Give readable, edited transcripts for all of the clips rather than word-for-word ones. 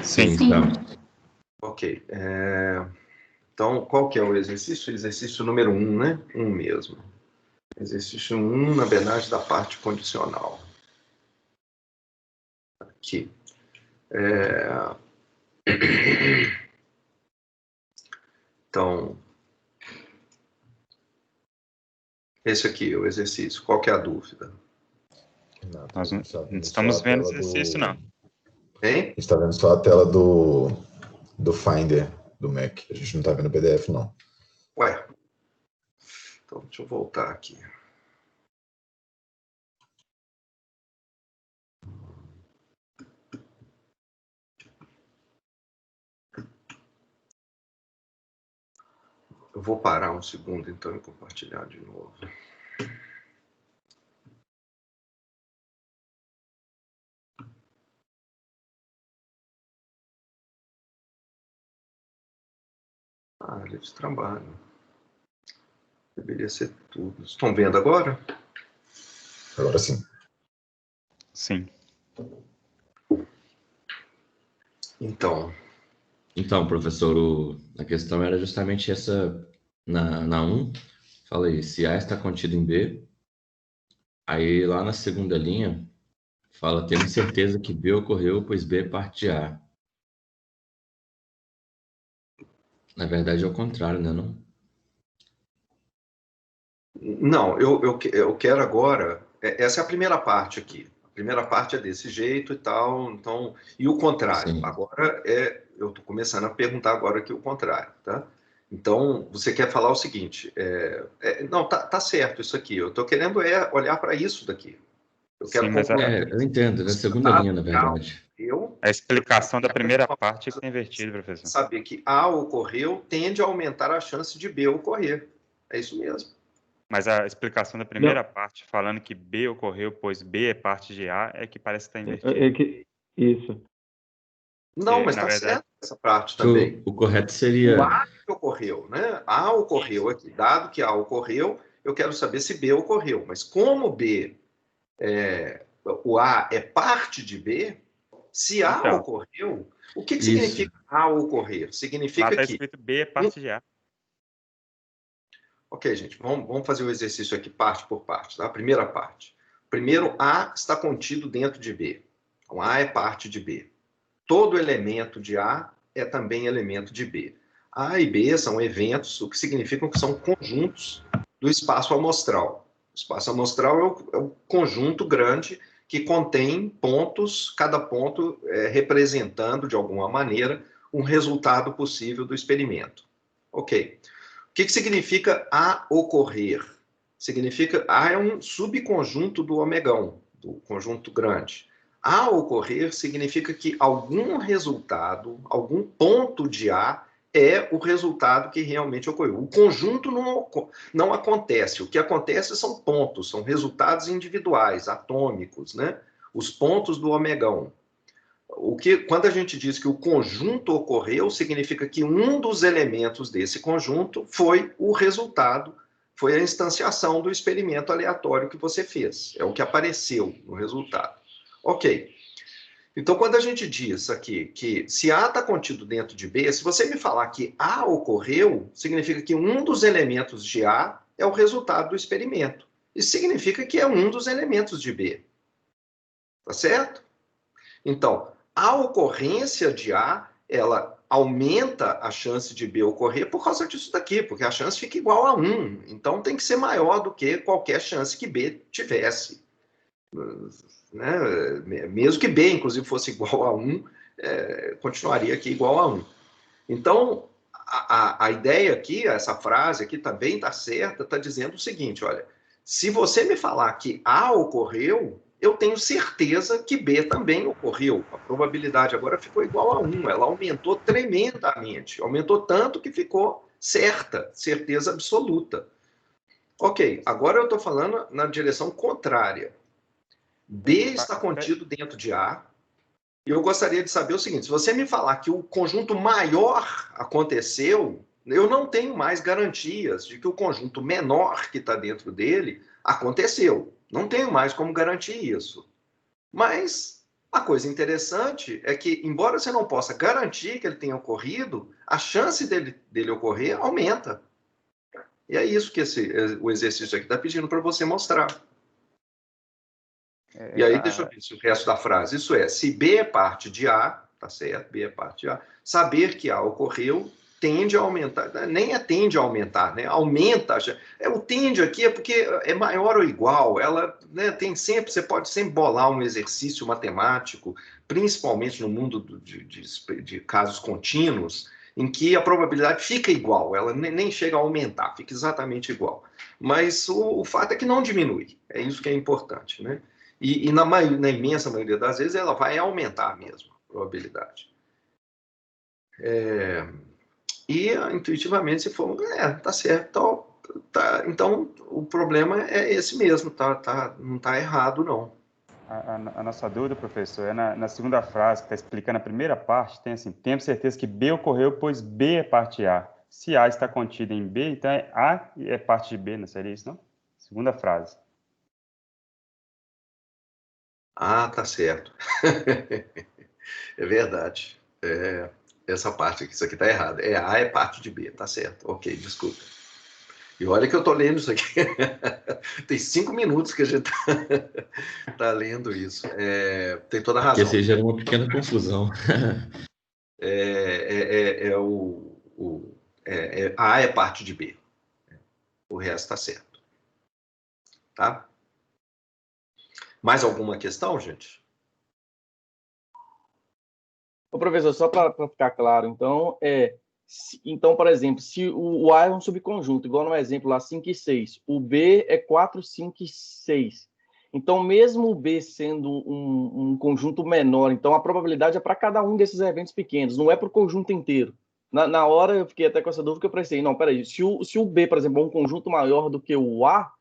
Sim, Sim. estamos. Ok. Então, qual que é o exercício? Exercício número 1, né? 1 mesmo. Exercício 1 na Benage da parte condicional. Aqui. Então, esse aqui é o exercício. Qual que é a dúvida? Nós não estamos vendo esse exercício, não. Hein? A gente está vendo só a tela do Finder do Mac. A gente não está vendo o PDF, não. Ué. Então, deixa eu voltar aqui. Eu vou parar um segundo, então, e compartilhar de novo. Área de trabalho. Deveria ser tudo. Estão vendo agora? Agora sim. Sim. Então, professor, a questão era justamente essa, na 1, falei, se A está contido em B, aí lá na segunda linha, fala, temos certeza que B ocorreu, pois B é parte de A. Na verdade é o contrário, né, não? Não, eu quero agora... Essa é a primeira parte aqui. A primeira parte é desse jeito e tal, então... E o contrário. Sim. Agora eu estou começando a perguntar agora aqui o contrário, tá? Então, você quer falar o seguinte... não, tá certo isso aqui. Eu estou querendo olhar para isso daqui. Eu quero Sim, mas eu entendo, na segunda linha, na verdade. a explicação da primeira parte é que está invertida, professor. Saber que A ocorreu tende a aumentar a chance de B ocorrer. É isso mesmo. Mas a explicação da primeira parte, falando que B ocorreu, pois B é parte de A, é que parece estar invertida. Isso. Não, mas na está verdade, certo essa parte também. O correto seria... O A que ocorreu, né? A ocorreu aqui. Dado que A ocorreu, eu quero saber se B ocorreu. Mas como o A é parte de B, se A Então. ocorreu, o que significa A ocorrer? Significa lá está que... escrito B é parte de A. Ok, gente, vamos fazer o exercício aqui parte por parte, tá? Primeira parte. Primeiro, A está contido dentro de B. Então, A é parte de B. Todo elemento de A é também elemento de B. A e B são eventos, o que significa que são conjuntos do espaço amostral. O espaço amostral é o conjunto grande que contém pontos, cada ponto representando, de alguma maneira, um resultado possível do experimento. Ok. O que significa A ocorrer? Significa A é um subconjunto do omegão, do conjunto grande. A ocorrer significa que algum resultado, algum ponto de A é o resultado que realmente ocorreu. O conjunto não acontece. O que acontece são pontos, são resultados individuais, atômicos, né? Os pontos do omegão. Quando a gente diz que o conjunto ocorreu, significa que um dos elementos desse conjunto foi o resultado, foi a instanciação do experimento aleatório que você fez. É o que apareceu no resultado. Ok. Então, quando a gente diz aqui que se A está contido dentro de B, se você me falar que A ocorreu, significa que um dos elementos de A é o resultado do experimento. Isso significa que é um dos elementos de B. Tá certo? Então, a ocorrência de A, ela aumenta a chance de B ocorrer por causa disso daqui, porque a chance fica igual a 1. Então, tem que ser maior do que qualquer chance que B tivesse. Né? Mesmo que B, inclusive, fosse igual a 1, continuaria aqui igual a 1. Então, a ideia aqui, essa frase aqui também está certa, está dizendo o seguinte, olha, se você me falar que A ocorreu, eu tenho certeza que B também ocorreu. A probabilidade agora ficou igual a 1, ela aumentou tremendamente, aumentou tanto que ficou certa, certeza absoluta. Ok, agora eu estou falando na direção contrária. B está contido dentro de A, e eu gostaria de saber o seguinte, se você me falar que o conjunto maior aconteceu, eu não tenho mais garantias de que o conjunto menor que está dentro dele aconteceu. Não tenho mais como garantir isso. Mas A coisa interessante é que, embora você não possa garantir que ele tenha ocorrido, a chance dele ocorrer aumenta. E é isso que o exercício aqui está pedindo para você mostrar. E aí, deixa eu ver se o resto da frase. Isso é, se B é parte de A, tá certo? B é parte de A. Saber que A ocorreu tende a aumentar, nem é tende a aumentar, né? Aumenta. O tende aqui é porque é maior ou igual. Ela, né, tem sempre, você pode sempre bolar um exercício matemático, principalmente no mundo de casos contínuos, em que a probabilidade fica igual, ela nem chega a aumentar, fica exatamente igual. Mas o fato é que não diminui, é isso que é importante, né? E na imensa maioria das vezes ela vai aumentar mesmo a probabilidade. E intuitivamente se for, tá certo, então o problema é esse mesmo, não está errado não. A nossa dúvida, professor, é na segunda frase, que está explicando a primeira parte, tem assim, temos certeza que B ocorreu, pois B é parte A. Se A está contido em B, então A é parte de B, não seria isso, não? Segunda frase. Ah, tá certo. É verdade. Essa parte aqui, isso aqui tá errado. A é parte de B, tá certo. Ok, desculpa. E olha que eu tô lendo isso aqui. Tem 5 minutos que a gente tá lendo isso. Tem toda a razão. Porque gera uma pequena confusão. A é parte de B. O resto tá certo. Tá? Mais alguma questão, gente? Ô, professor, só para ficar claro, então, por exemplo, se o A é um subconjunto, igual no exemplo lá, 5 e 6, o B é 4, 5 e 6. Então, mesmo o B sendo um conjunto menor, então a probabilidade é para cada um desses eventos pequenos, não é para o conjunto inteiro. Na hora eu fiquei até com essa dúvida que eu pensei, não, peraí, se o B, por exemplo, é um conjunto maior do que o A,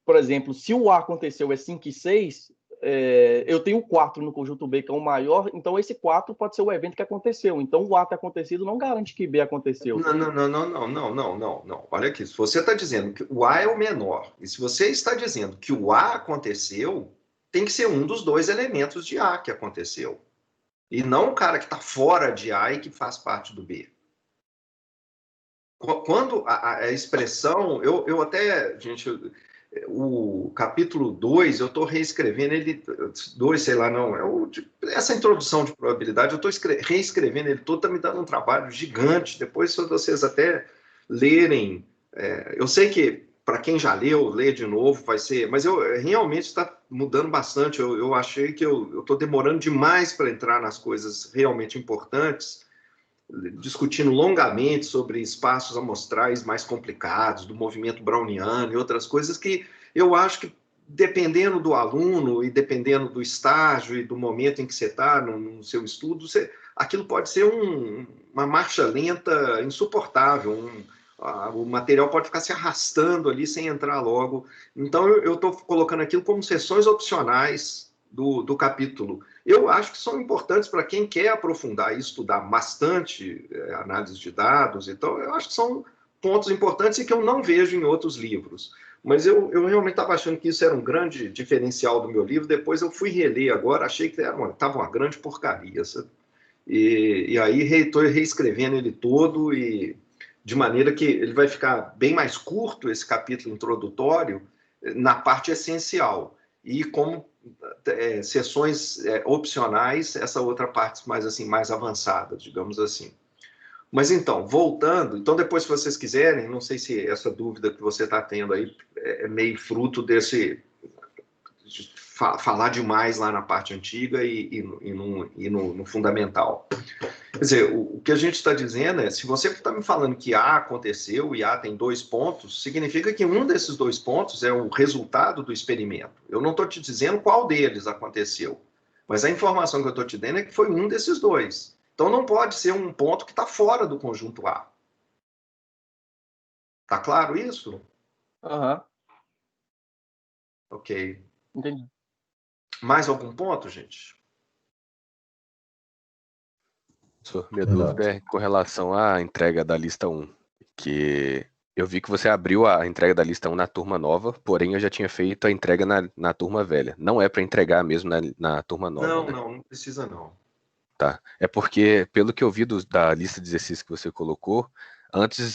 por exemplo, se o A aconteceu é 5 e 6, eu tenho 4 no conjunto B, que é o maior, então esse 4 pode ser o evento que aconteceu. Então o A ter acontecido não garante que B aconteceu. Não. Olha aqui, se você está dizendo que o A é o menor, e se você está dizendo que o A aconteceu, tem que ser um dos dois elementos de A que aconteceu. E não o cara que está fora de A e que faz parte do B. Quando a expressão, eu até, gente, o capítulo 2, eu estou reescrevendo ele, 2, sei lá, não, essa introdução de probabilidade, eu estou reescrevendo ele todo, está me dando um trabalho gigante, depois se vocês até lerem, eu sei que para quem já leu, ler de novo vai ser, mas realmente está mudando bastante, eu achei que eu estou demorando demais para entrar nas coisas realmente importantes, discutindo longamente sobre espaços amostrais mais complicados, do movimento browniano e outras coisas que eu acho que, dependendo do aluno e dependendo do estágio e do momento em que você está no seu estudo, aquilo pode ser uma marcha lenta insuportável, o material pode ficar se arrastando ali sem entrar logo. Então, eu estou colocando aquilo como sessões opcionais do capítulo. Eu acho que são importantes para quem quer aprofundar e estudar bastante análise de dados. Então, eu acho que são pontos importantes e que eu não vejo em outros livros. Mas eu realmente estava achando que isso era um grande diferencial do meu livro. Depois eu fui reler agora, achei que estava uma grande porcaria. Sabe? E aí estou reescrevendo ele todo, e de maneira que ele vai ficar bem mais curto, esse capítulo introdutório, na parte essencial. E como sessões opcionais, essa outra parte mais avançada, digamos assim. Mas então, voltando, então depois se vocês quiserem, não sei se essa dúvida que você está tendo aí é meio fruto de falar demais lá na parte antiga e no fundamental. Quer dizer, o que a gente está dizendo é, se você está me falando que A aconteceu e A tem 2 pontos, significa que um desses 2 pontos é o resultado do experimento. Eu não estou te dizendo qual deles aconteceu, mas a informação que eu estou te dando é que foi um desses 2. Então não pode ser um ponto que está fora do conjunto A. Tá claro isso? Aham. Ok. Entendi. Mais algum ponto, gente? Minha dúvida é com relação à entrega da lista 1, que Eu vi que você abriu a entrega da lista 1 na turma nova, porém eu já tinha feito a entrega na turma velha. Não é para entregar mesmo na turma nova, Não, né? não precisa não. Tá. É porque, pelo que eu vi da lista de exercícios que você colocou, antes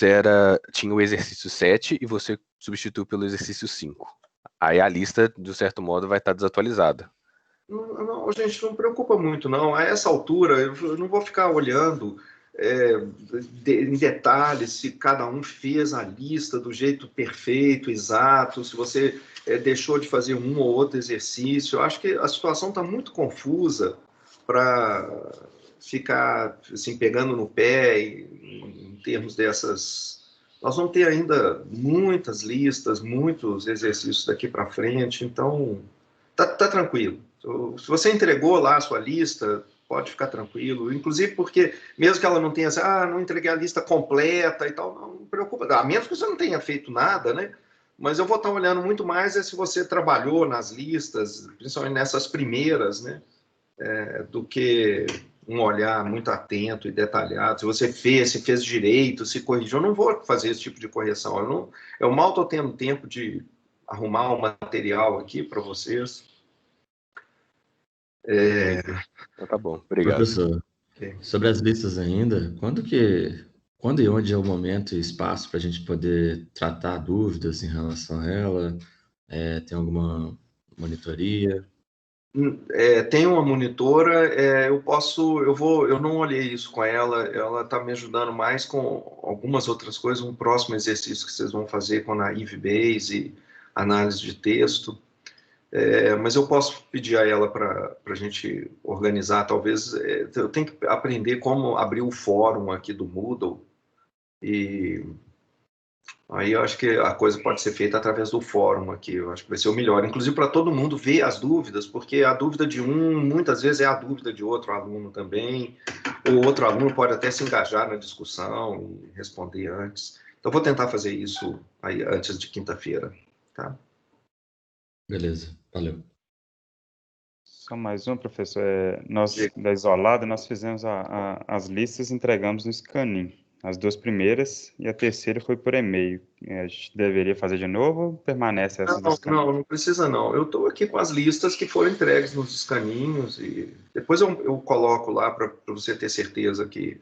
tinha o exercício 7 e você substituiu pelo exercício 5. Aí a lista, de certo modo, vai estar desatualizada. Não, gente, não preocupa muito, não. A essa altura, eu não vou ficar olhando em detalhes se cada um fez a lista do jeito perfeito, exato, se você deixou de fazer um ou outro exercício. Eu acho que a situação está muito confusa para ficar assim, pegando no pé em termos dessas. Nós vamos ter ainda muitas listas, muitos exercícios daqui para frente, então tá tranquilo. Se você entregou lá a sua lista, pode ficar tranquilo. Inclusive porque, mesmo que ela não tenha, não entreguei a lista completa e tal, não preocupa. A menos que você não tenha feito nada, né? Mas eu vou estar olhando muito mais se você trabalhou nas listas, principalmente nessas primeiras, né? Do que um olhar muito atento e detalhado. Se você se fez direito, se corrigiu. Eu não vou fazer esse tipo de correção. Eu mal estou tendo tempo de arrumar o material aqui para vocês. Então tá bom, obrigado. Professor, sobre as listas ainda, quando e onde é o momento e espaço para a gente poder tratar dúvidas em relação a ela? Tem alguma monitoria? Tem uma monitora, eu não olhei isso com ela está me ajudando mais com algumas outras coisas, um próximo exercício que vocês vão fazer com a Naive Bayes e análise de texto. Mas eu posso pedir a ela para a gente organizar, talvez. Eu tenho que aprender como abrir o fórum aqui do Moodle, e aí eu acho que a coisa pode ser feita através do fórum aqui, eu acho que vai ser o melhor, inclusive para todo mundo ver as dúvidas, porque a dúvida de um, muitas vezes, é a dúvida de outro aluno também, ou outro aluno pode até se engajar na discussão e responder antes. Então, eu vou tentar fazer isso aí antes de quinta-feira, tá? Beleza, valeu. Só mais um, professor. Da Isolada, nós fizemos as listas e entregamos no Scanin. As duas primeiras e a terceira foi por e-mail. A gente deveria fazer de novo ou permanece essa do Scanin? Não precisa não. Eu estou aqui com as listas que foram entregues nos escaninhos e depois eu coloco lá para você ter certeza que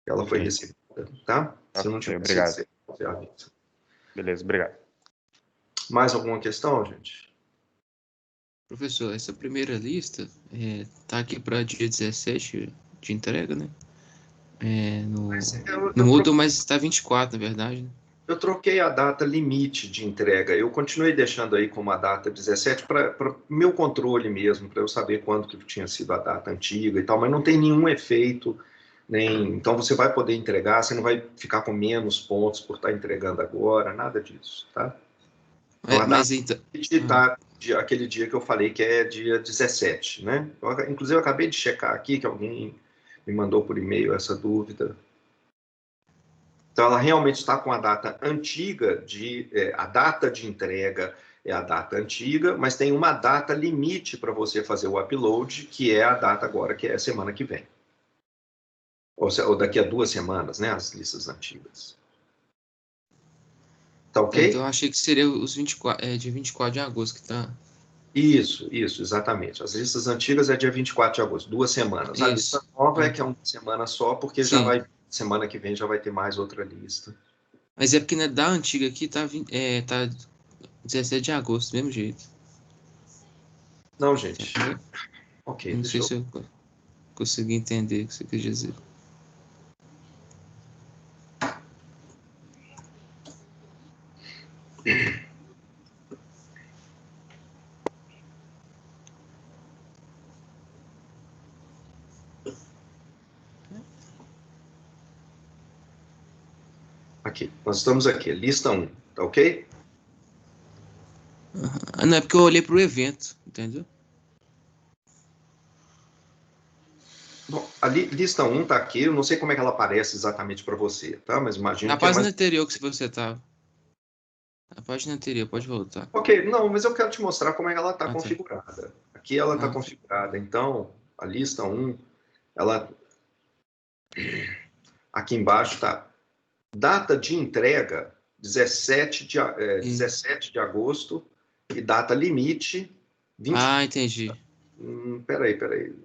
ela foi recebida, tá? Se não tiver, obrigado. você avisa. Beleza, obrigado. Mais alguma questão, gente? Professor, essa primeira lista tá aqui para dia 17 de entrega, né? No Moodle, mas está 24, na verdade, né? Eu troquei a data limite de entrega. Eu continuei deixando aí como a data 17 para meu controle mesmo, para eu saber quando que tinha sido a data antiga e tal, mas não tem nenhum efeito, então você vai poder entregar, você não vai ficar com menos pontos por estar entregando agora, nada disso, tá? Então, a data está aquele dia que eu falei que é dia 17, né? Inclusive, eu acabei de checar aqui que alguém me mandou por e-mail essa dúvida. Então, ela realmente está com a data antiga, a data de entrega é a data antiga, mas tem uma data limite para você fazer o upload, que é a data agora, que é a semana que vem. Ou daqui a 2 semanas, né? As listas antigas. Tá ok? Então, eu achei que seria os 24, dia 24 de agosto que tá. Isso, exatamente. As listas antigas é dia 24 de agosto, 2 semanas. A lista nova é que é uma semana só, porque semana que vem já vai ter mais outra lista. Mas é porque da antiga aqui tá 17 de agosto, do mesmo jeito. Não, gente. Ok. Não sei se eu consegui entender o que você quer dizer. Aqui, nós estamos aqui, lista 1, tá ok? Não, é porque eu olhei pro evento, entendeu? Bom, a lista 1 tá aqui, eu não sei como é que ela aparece exatamente para você, tá? Mas imagino Na que página anterior que você tava. Na página anterior, pode voltar. Ok, não, mas eu quero te mostrar como é que ela está configurada. Tá. Aqui ela está configurada, então, a lista 1, ela... Aqui embaixo está data de entrega 17 de agosto e data limite 20. Ah, entendi. Peraí.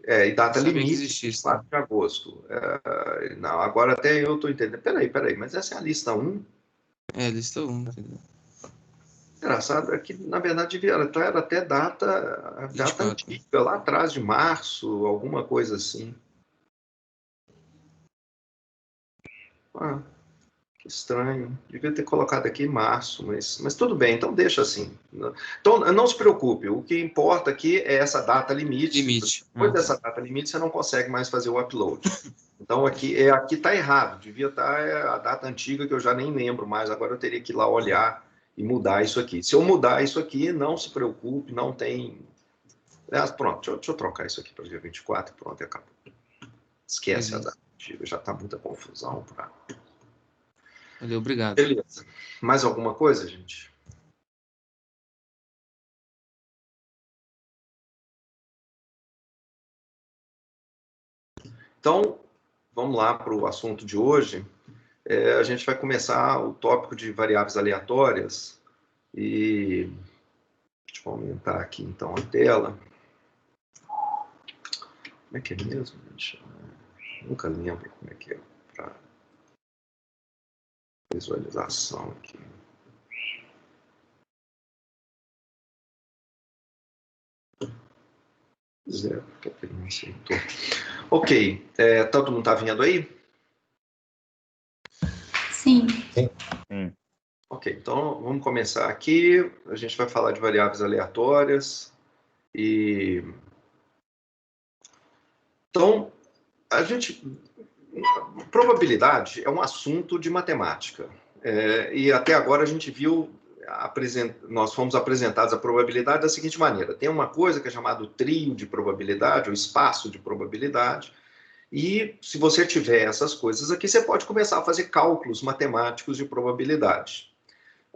E data Sabia que limite existisse, 24 de agosto. Não, agora até eu estou entendendo. Peraí, mas essa é a lista 1? É, lista 1, entendeu? Engraçado é que, na verdade, era até data 24. antiga, lá atrás de março, alguma coisa assim. Ah, que estranho. Devia ter colocado aqui março, mas tudo bem, então deixa assim. Então, não se preocupe, o que importa aqui é essa data limite. Depois dessa data limite, você não consegue mais fazer o upload. Então, aqui está errado, devia estar a data antiga, que eu já nem lembro mais, agora eu teria que ir lá olhar e mudar isso aqui. Se eu mudar isso aqui, não se preocupe, não tem... Pronto, deixa eu trocar isso aqui para o dia 24, pronto, e acabou. Esquece a data antiga, já está muita confusão. Valeu, obrigado. Beleza. Mais alguma coisa, gente? Então, vamos lá para o assunto de hoje. A gente vai começar o tópico de variáveis aleatórias. E deixa eu aumentar aqui, então, a tela. Como é que é mesmo, gente? Nunca lembro como é que é para visualização aqui. Zero, porque ele não aceitou. Ok, todo mundo está vendo aí? Sim. Ok, então vamos começar aqui. A gente vai falar de variáveis aleatórias. Então, probabilidade é um assunto de matemática. E até agora a gente viu, nós fomos apresentados a probabilidade da seguinte maneira: tem uma coisa que é chamada trio de probabilidade, ou espaço de probabilidade, e se você tiver essas coisas aqui, você pode começar a fazer cálculos matemáticos de probabilidade.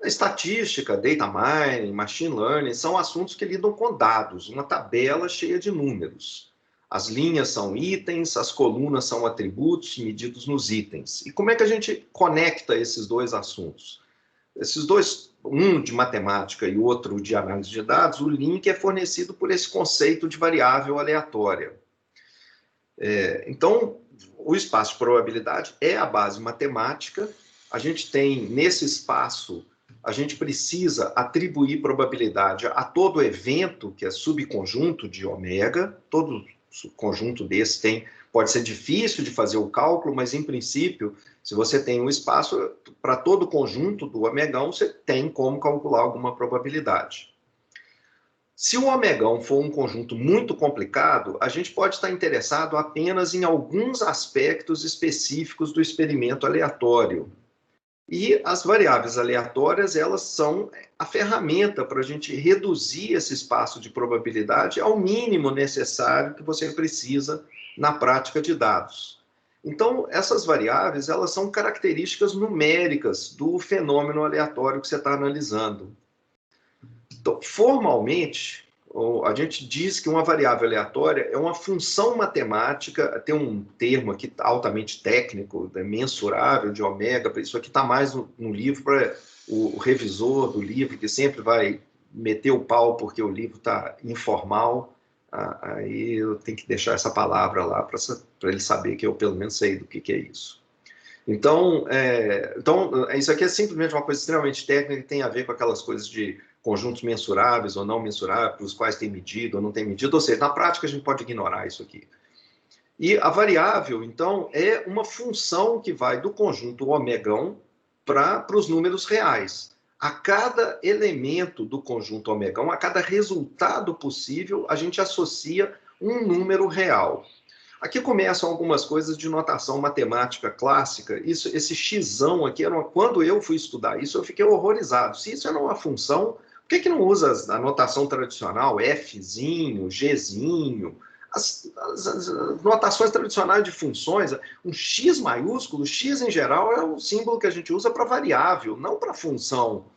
Estatística, data mining, machine learning são assuntos que lidam com dados, uma tabela cheia de números. As linhas são itens, as colunas são atributos medidos nos itens. E como é que a gente conecta esses dois assuntos? Esses dois, um de matemática e outro de análise de dados, o link é fornecido por esse conceito de variável aleatória. Então, o espaço de probabilidade é a base matemática. A gente tem, nesse espaço, a gente precisa atribuir probabilidade a todo evento que é subconjunto de ômega. Todo conjunto desse pode ser difícil de fazer o cálculo, mas, em princípio, se você tem um espaço, para todo conjunto do omegão, você tem como calcular alguma probabilidade. Se o omegão for um conjunto muito complicado, a gente pode estar interessado apenas em alguns aspectos específicos do experimento aleatório. E as variáveis aleatórias, elas são a ferramenta para a gente reduzir esse espaço de probabilidade ao mínimo necessário que você precisa na prática de dados. Então, essas variáveis, elas são características numéricas do fenômeno aleatório que você está analisando. Então, formalmente, a gente diz que uma variável aleatória é uma função matemática, tem um termo aqui altamente técnico, mensurável de ômega, isso aqui está mais no livro para o revisor do livro, que sempre vai meter o pau porque o livro está informal, aí eu tenho que deixar essa palavra lá para ele saber que eu pelo menos sei do que é isso. Então, isso aqui é simplesmente uma coisa extremamente técnica que tem a ver com aquelas coisas de conjuntos mensuráveis ou não mensuráveis, para os quais tem medido ou não tem medido, ou seja, na prática a gente pode ignorar isso aqui. E a variável, então, é uma função que vai do conjunto omegão para os números reais. A cada elemento do conjunto omegão, a cada resultado possível, a gente associa um número real. Aqui começam algumas coisas de notação matemática clássica. Esse xão aqui, quando eu fui estudar isso, eu fiquei horrorizado. Se isso era uma função, por que não usa a notação tradicional, Fzinho, Gzinho, as notações tradicionais de funções? Um X maiúsculo, X em geral é o símbolo que a gente usa para variável, não para função.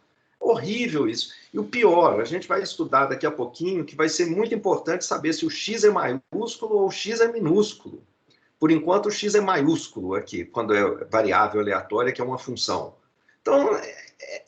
Horrível isso. E o pior, a gente vai estudar daqui a pouquinho, que vai ser muito importante saber se o X é maiúsculo ou o X é minúsculo. Por enquanto, o X é maiúsculo aqui, quando é variável aleatória, que é uma função. Então,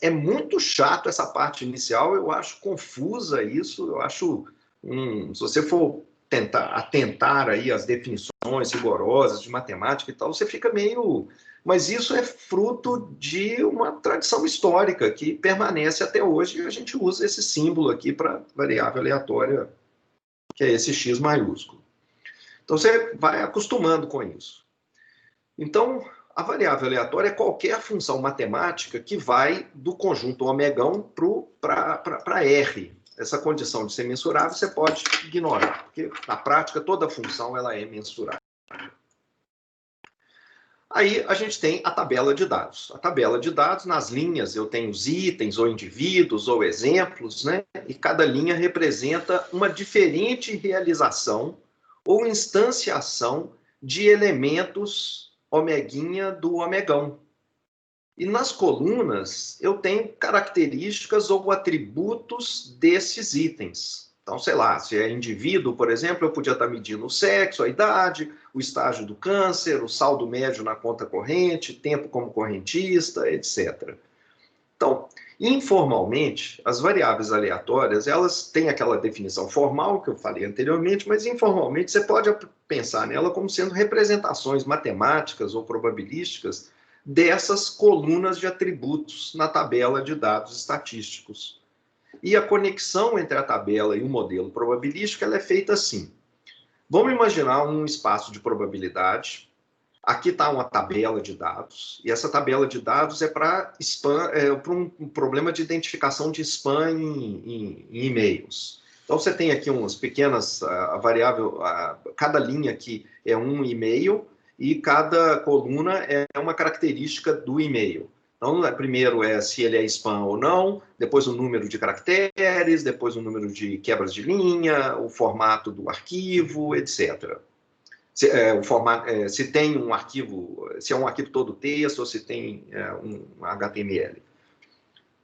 é muito chato essa parte inicial, eu acho confusa isso, eu acho, se você for atentar aí às definições rigorosas de matemática e tal, você fica meio... Mas isso é fruto de uma tradição histórica que permanece até hoje, e a gente usa esse símbolo aqui para variável aleatória, que é esse x maiúsculo. Então, você vai acostumando com isso. Então, a variável aleatória é qualquer função matemática que vai do conjunto omegão para R. Essa condição de ser mensurável você pode ignorar, porque na prática toda função ela é mensurável. Aí a gente tem a tabela de dados. A tabela de dados, nas linhas eu tenho os itens, ou indivíduos, ou exemplos, né? E cada linha representa uma diferente realização ou instanciação de elementos omeguinha do omegão. E nas colunas, eu tenho características ou atributos desses itens. Então, sei lá, se é indivíduo, por exemplo, eu podia estar medindo o sexo, a idade, o estágio do câncer, o saldo médio na conta corrente, tempo como correntista, etc. Então, informalmente, as variáveis aleatórias, elas têm aquela definição formal que eu falei anteriormente, mas informalmente você pode pensar nela como sendo representações matemáticas ou probabilísticas dessas colunas de atributos na tabela de dados estatísticos. E a conexão entre a tabela e o modelo probabilístico ela é feita assim. Vamos imaginar um espaço de probabilidade. Aqui está uma tabela de dados, e essa tabela de dados é para um problema de identificação de spam em e-mails. Então, você tem aqui umas pequenas, a variável, cada linha aqui é um e-mail, e cada coluna é uma característica do e-mail. Então, primeiro é se ele é spam ou não, depois o número de caracteres, depois o número de quebras de linha, o formato do arquivo, etc. Se tem um arquivo, se é um arquivo todo texto ou se tem um HTML.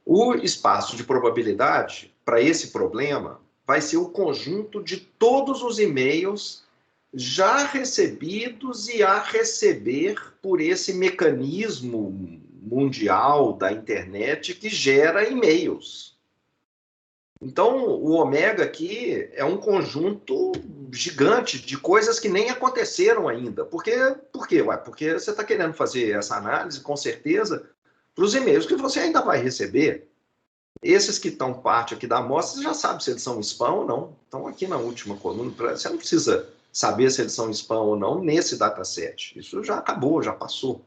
O espaço de probabilidade para esse problema vai ser o conjunto de todos os e-mails já recebidos e a receber por esse mecanismo mundial da internet que gera e-mails. Então, o ômega aqui é um conjunto gigante de coisas que nem aconteceram ainda. Por quê? Porque você está querendo fazer essa análise, com certeza, para os e-mails que você ainda vai receber. Esses que estão parte aqui da amostra, você já sabe se eles são spam ou não. Então, aqui na última coluna, você não precisa saber se eles são spam ou não nesse dataset. Isso já acabou, já passou.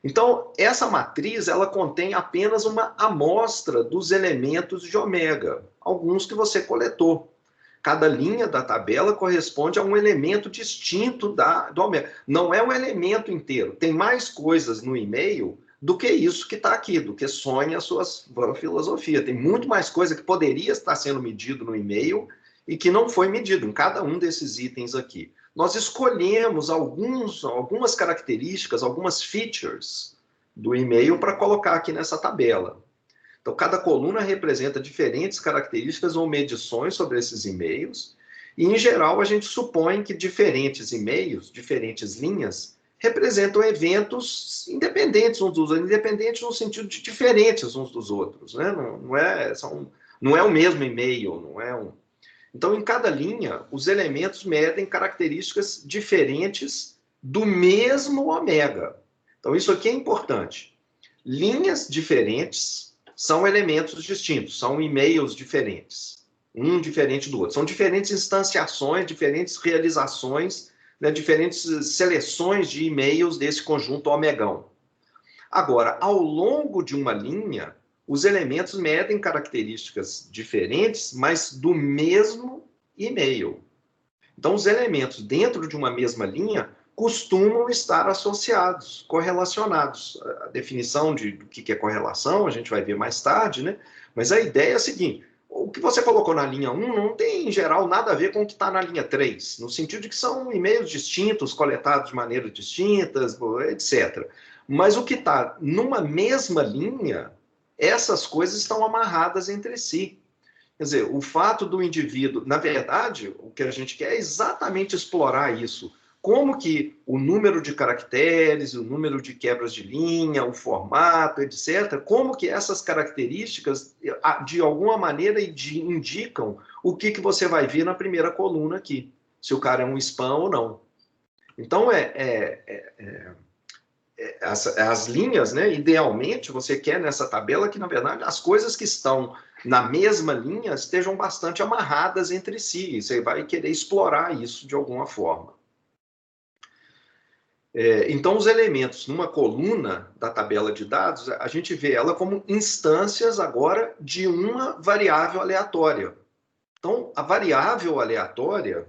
Então, essa matriz, ela contém apenas uma amostra dos elementos de ômega, alguns que você coletou. Cada linha da tabela corresponde a um elemento distinto do ômega. Não é um elemento inteiro. Tem mais coisas no e-mail do que isso que está aqui, do que sonha a sua filosofia. Tem muito mais coisa que poderia estar sendo medido no e-mail e que não foi medido em cada um desses itens aqui. Nós escolhemos algumas características, algumas features do e-mail para colocar aqui nessa tabela. Então, cada coluna representa diferentes características ou medições sobre esses e-mails, e, em geral, a gente supõe que diferentes e-mails, diferentes linhas, representam eventos independentes uns dos outros, independentes no sentido de diferentes uns dos outros, né? Não é o mesmo e-mail, não é um... Então, em cada linha, os elementos medem características diferentes do mesmo ômega. Então, isso aqui é importante. Linhas diferentes são elementos distintos, são e-mails diferentes. Um diferente do outro. São diferentes instanciações, diferentes realizações, né, diferentes seleções de e-mails desse conjunto omegão. Agora, ao longo de uma linha, os elementos medem características diferentes, mas do mesmo e-mail. Então, os elementos dentro de uma mesma linha costumam estar associados, correlacionados. A definição do que é correlação, a gente vai ver mais tarde, né? Mas a ideia é a seguinte: o que você colocou na linha 1 não tem, em geral, nada a ver com o que está na linha 3, no sentido de que são e-mails distintos, coletados de maneiras distintas, etc. Mas o que está numa mesma linha, essas coisas estão amarradas entre si. Quer dizer, o fato do indivíduo... Na verdade, o que a gente quer é exatamente explorar isso. como que o número de caracteres, o número de quebras de linha, o formato, etc., como que essas características, de alguma maneira, indicam o que você vai ver na primeira coluna aqui, se o cara é um spam ou não. Então, as linhas, né, idealmente, você quer nessa tabela que, na verdade, as coisas que estão na mesma linha estejam bastante amarradas entre si. Você vai querer explorar isso de alguma forma. Então, os elementos numa coluna da tabela de dados, a gente vê ela como instâncias agora de uma variável aleatória. Então, a variável aleatória,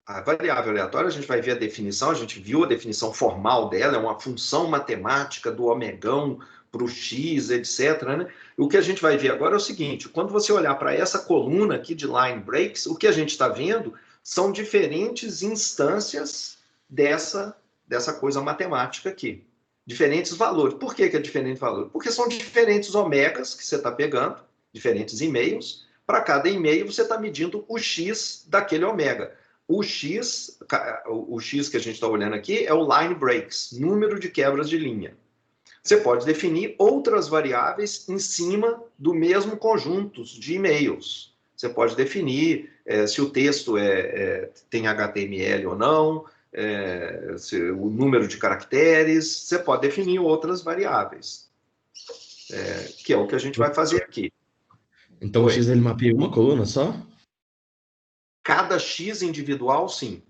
a gente vai ver a definição, a gente viu a definição formal dela, é uma função matemática do omegão para o x, etc., né? O que a gente vai ver agora é o seguinte, quando você olhar para essa coluna aqui de line breaks, o que a gente está vendo são diferentes instâncias dessa coisa matemática aqui. Diferentes valores. Por que é diferente valor? Porque são diferentes ômegas que você está pegando, diferentes e-mails. Para cada e-mail, você está medindo o x daquele ômega. O x que a gente está olhando aqui é o line breaks, número de quebras de linha. Você pode definir outras variáveis em cima do mesmo conjunto de e-mails. Você pode definir se o texto tem HTML ou não, o número de caracteres, você pode definir outras variáveis, que é o que a gente vai fazer aqui. Então o X ele mapeia uma coluna só? Cada X individual, sim.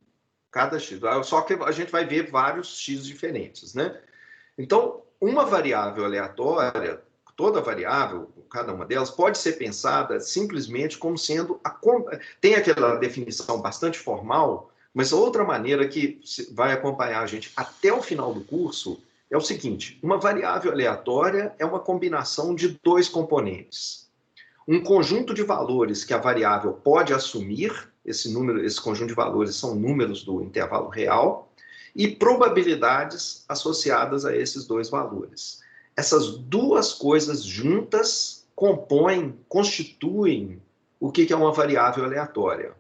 Cada X. Só que a gente vai ver vários X diferentes, né? Então, uma variável aleatória, toda variável, cada uma delas, pode ser pensada simplesmente como sendo... Tem aquela definição bastante formal, mas outra maneira que vai acompanhar a gente até o final do curso é o seguinte, uma variável aleatória é uma combinação de dois componentes. Um conjunto de valores que a variável pode assumir, esse conjunto de valores são números do intervalo real, e probabilidades associadas a esses dois valores. Essas duas coisas juntas constituem o que é uma variável aleatória.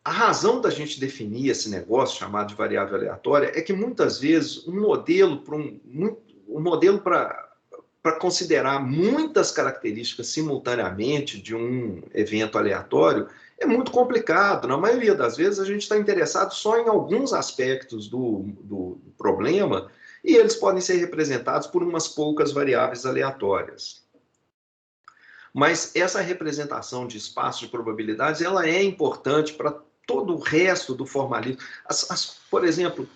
A razão da gente definir esse negócio chamado de variável aleatória é que muitas vezes um modelo para considerar muitas características simultaneamente de um evento aleatório é muito complicado. Na maioria das vezes a gente está interessado só em alguns aspectos do problema e eles podem ser representados por umas poucas variáveis aleatórias. Mas essa representação de espaço de probabilidades, ela é importante para todo o resto do formalismo. Por exemplo,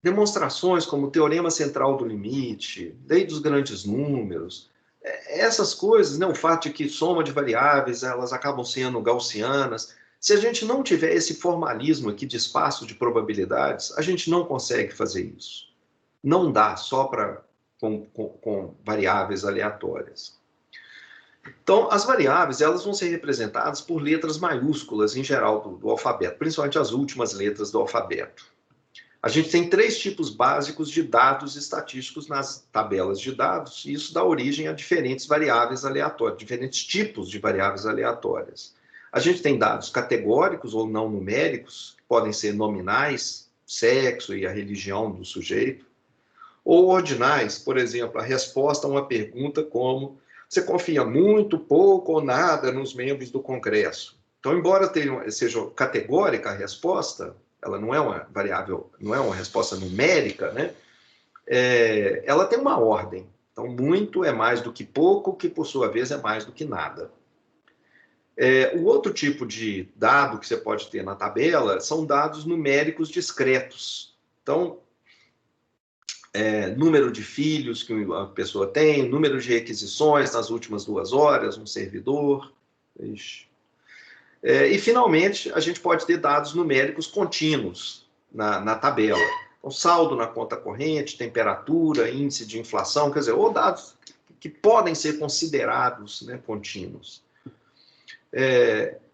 demonstrações como o teorema central do limite, lei dos grandes números, essas coisas, né, o fato de que soma de variáveis, elas acabam sendo gaussianas. Se a gente não tiver esse formalismo aqui de espaço de probabilidades, a gente não consegue fazer isso. Não dá só com variáveis aleatórias. Então, as variáveis elas vão ser representadas por letras maiúsculas, em geral, do alfabeto, principalmente as últimas letras do alfabeto. A gente tem 3 tipos básicos de dados estatísticos nas tabelas de dados, e isso dá origem a diferentes variáveis aleatórias, diferentes tipos de variáveis aleatórias. A gente tem dados categóricos ou não numéricos, que podem ser nominais, sexo e a religião do sujeito, ou ordinais, por exemplo, a resposta a uma pergunta como: você confia muito, pouco ou nada nos membros do Congresso? Então, embora seja categórica a resposta, ela não é uma variável, não é uma resposta numérica, né? Ela tem uma ordem. Então, muito é mais do que pouco, que por sua vez é mais do que nada. O outro tipo de dado que você pode ter na tabela são dados numéricos discretos. Então, número de filhos que a pessoa tem, número de requisições nas últimas 2 horas, um servidor. E, finalmente, a gente pode ter dados numéricos contínuos na tabela. Então, saldo na conta corrente, temperatura, índice de inflação, quer dizer, ou dados que podem ser considerados, né, contínuos.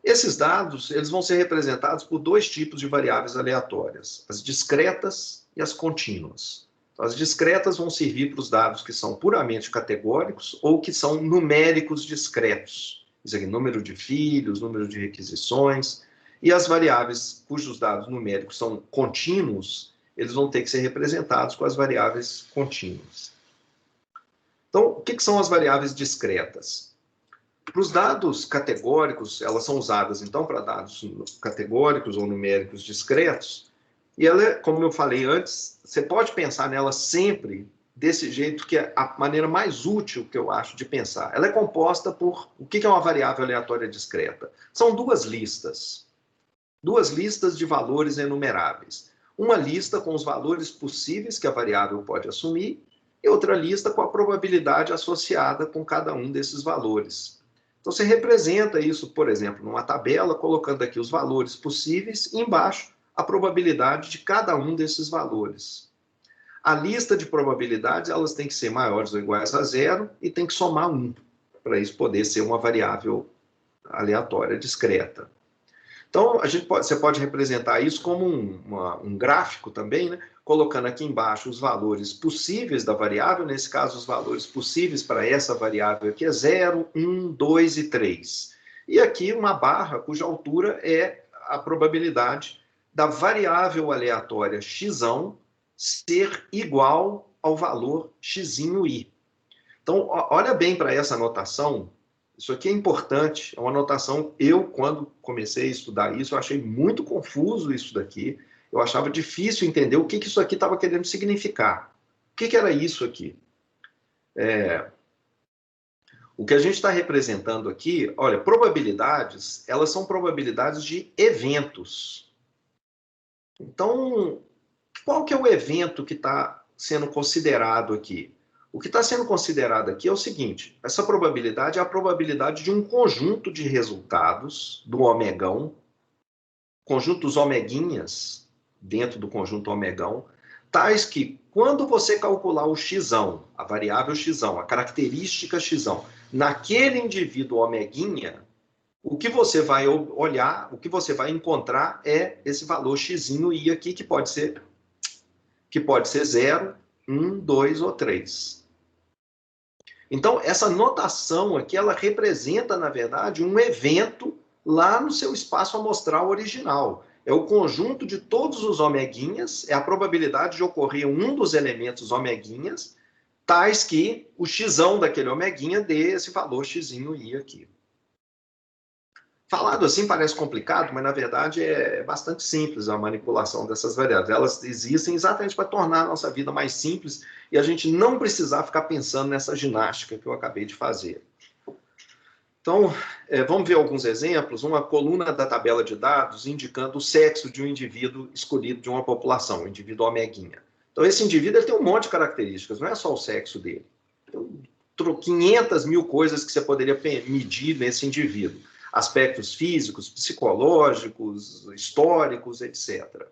Esses dados eles vão ser representados por 2 tipos de variáveis aleatórias, as discretas e as contínuas. Então, as discretas vão servir para os dados que são puramente categóricos ou que são numéricos discretos. Isso aqui, número de filhos, número de requisições. E as variáveis cujos dados numéricos são contínuos, eles vão ter que ser representados com as variáveis contínuas. Então, o que são as variáveis discretas? Para os dados categóricos, elas são usadas, então, para dados categóricos ou numéricos discretos, e ela, como eu falei antes, você pode pensar nela sempre desse jeito, que é a maneira mais útil que eu acho de pensar. Ela é composta por... O que é uma variável aleatória discreta? São duas listas de valores enumeráveis. Uma lista com os valores possíveis que a variável pode assumir e outra lista com a probabilidade associada com cada um desses valores. Então, você representa isso, por exemplo, numa tabela, colocando aqui os valores possíveis e embaixo a probabilidade de cada um desses valores. A lista de probabilidades, elas têm que ser maiores ou iguais a 0 e tem que somar 1, para isso poder ser uma variável aleatória discreta. Então, você pode representar isso como um gráfico também, né? Colocando aqui embaixo os valores possíveis da variável, nesse caso, os valores possíveis para essa variável aqui é 0, 1, 2 e 3. E aqui uma barra cuja altura é a probabilidade da variável aleatória x ser igual ao valor x'I. Então, olha bem para essa notação. Isso aqui é importante, é uma notação, quando comecei a estudar isso, eu achei muito confuso isso daqui, eu achava difícil entender o que isso aqui estava querendo significar. O que era isso aqui? O que a gente está representando aqui, olha, probabilidades, elas são probabilidades de eventos. Então, qual que é o evento que está sendo considerado aqui? O que está sendo considerado aqui é o seguinte, essa probabilidade é a probabilidade de um conjunto de resultados do omegão, conjuntos omeguinhas dentro do conjunto omegão, tais que, quando você calcular o x, a variável x, a característica x, naquele indivíduo omeguinha, o que você vai olhar, o que você vai encontrar é esse valor x'I aqui, que pode ser 0, 1, 2 ou 3. Então, essa notação aqui, ela representa, na verdade, um evento lá no seu espaço amostral original. É o conjunto de todos os omeguinhas, é a probabilidade de ocorrer um dos elementos omeguinhas, tais que o x daquele omeguinha dê esse valor x'I aqui. Falado assim parece complicado, mas na verdade é bastante simples a manipulação dessas variáveis. Elas existem exatamente para tornar a nossa vida mais simples e a gente não precisar ficar pensando nessa ginástica que eu acabei de fazer. Então, vamos ver alguns exemplos. Uma coluna da tabela de dados indicando o sexo de um indivíduo escolhido de uma população, um indivíduo omeguinha. Então, esse indivíduo ele tem um monte de características, não é só o sexo dele. Tem 500 mil coisas que você poderia medir nesse indivíduo. Aspectos físicos, psicológicos, históricos, etc.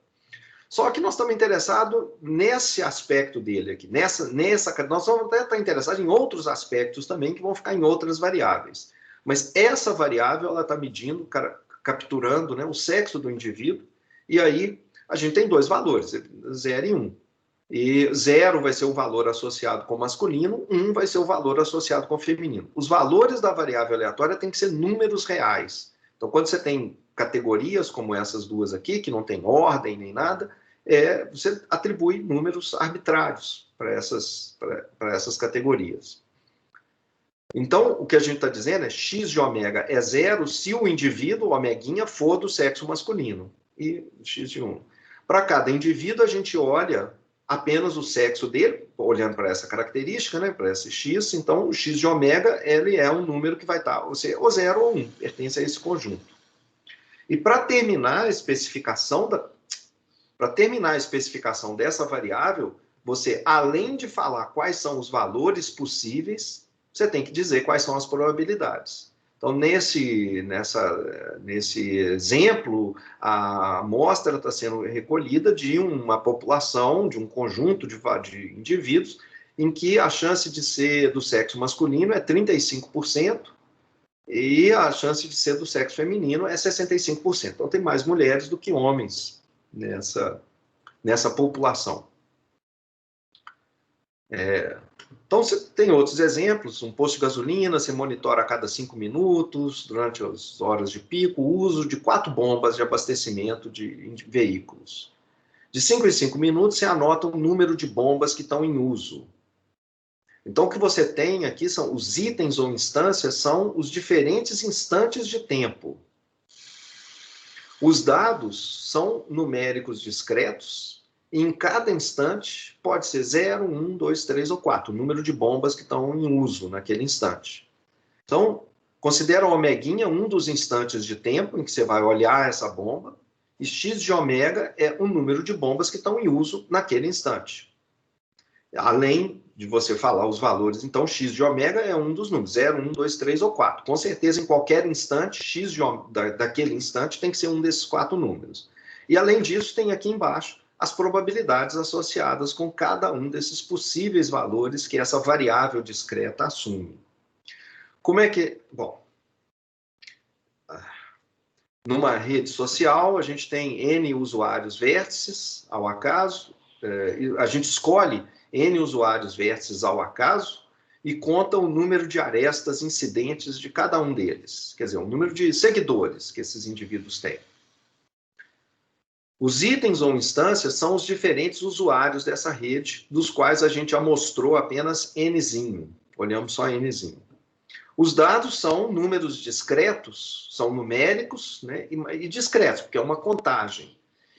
Só que nós estamos interessados nesse aspecto dele aqui. Nós vamos até estar interessados em outros aspectos também, que vão ficar em outras variáveis. Mas essa variável, ela está medindo, capturando, né, o sexo do indivíduo, e aí a gente tem dois valores, 0 e 1. E 0 vai ser o valor associado com o masculino, 1 vai ser o valor associado com o feminino. Os valores da variável aleatória têm que ser números reais. Então, quando você tem categorias como essas duas aqui, que não tem ordem nem nada, você atribui números arbitrários para essas categorias. Então, o que a gente está dizendo é x de ômega é 0 se o indivíduo, o omeguinha, for do sexo masculino. E x de 1. Para cada indivíduo, a gente olha apenas o sexo dele, olhando para essa característica, né, para esse x, então o x de ômega ele é um número que vai estar ou 0 ou 1, pertence a esse conjunto. E para terminar a especificação dessa variável, você, além de falar quais são os valores possíveis, você tem que dizer quais são as probabilidades. Então, nesse exemplo, a amostra está sendo recolhida de uma população, de um conjunto de indivíduos, em que a chance de ser do sexo masculino é 35% e a chance de ser do sexo feminino é 65%. Então, tem mais mulheres do que homens nessa população. Então, você tem outros exemplos, um posto de gasolina, você monitora a cada 5 minutos, durante as horas de pico, o uso de 4 bombas de abastecimento de veículos. De 5 em 5 minutos, você anota o número de bombas que estão em uso. Então, o que você tem aqui são os itens ou instâncias, são os diferentes instantes de tempo. Os dados são numéricos discretos, e em cada instante pode ser 0, 1, 2, 3 ou 4, o número de bombas que estão em uso naquele instante. Então, considera o omeguinha um dos instantes de tempo em que você vai olhar essa bomba, e x de ômega é o número de bombas que estão em uso naquele instante. Além de você falar os valores, então x de ômega é um dos números, 0, 1, 2, 3 ou 4. Com certeza, em qualquer instante, x daquele instante tem que ser um desses 4 números. E além disso, tem aqui embaixo as probabilidades associadas com cada um desses possíveis valores que essa variável discreta assume. Como é que... Bom, numa rede social, a gente tem N usuários vértices ao acaso, a gente escolhe N usuários vértices ao acaso e conta o número de arestas incidentes de cada um deles, quer dizer, o número de seguidores que esses indivíduos têm. Os itens ou instâncias são os diferentes usuários dessa rede, dos quais a gente já mostrou apenas Nzinho. Olhamos só Nzinho. Os dados são números discretos, são numéricos, né, e discretos, porque é uma contagem.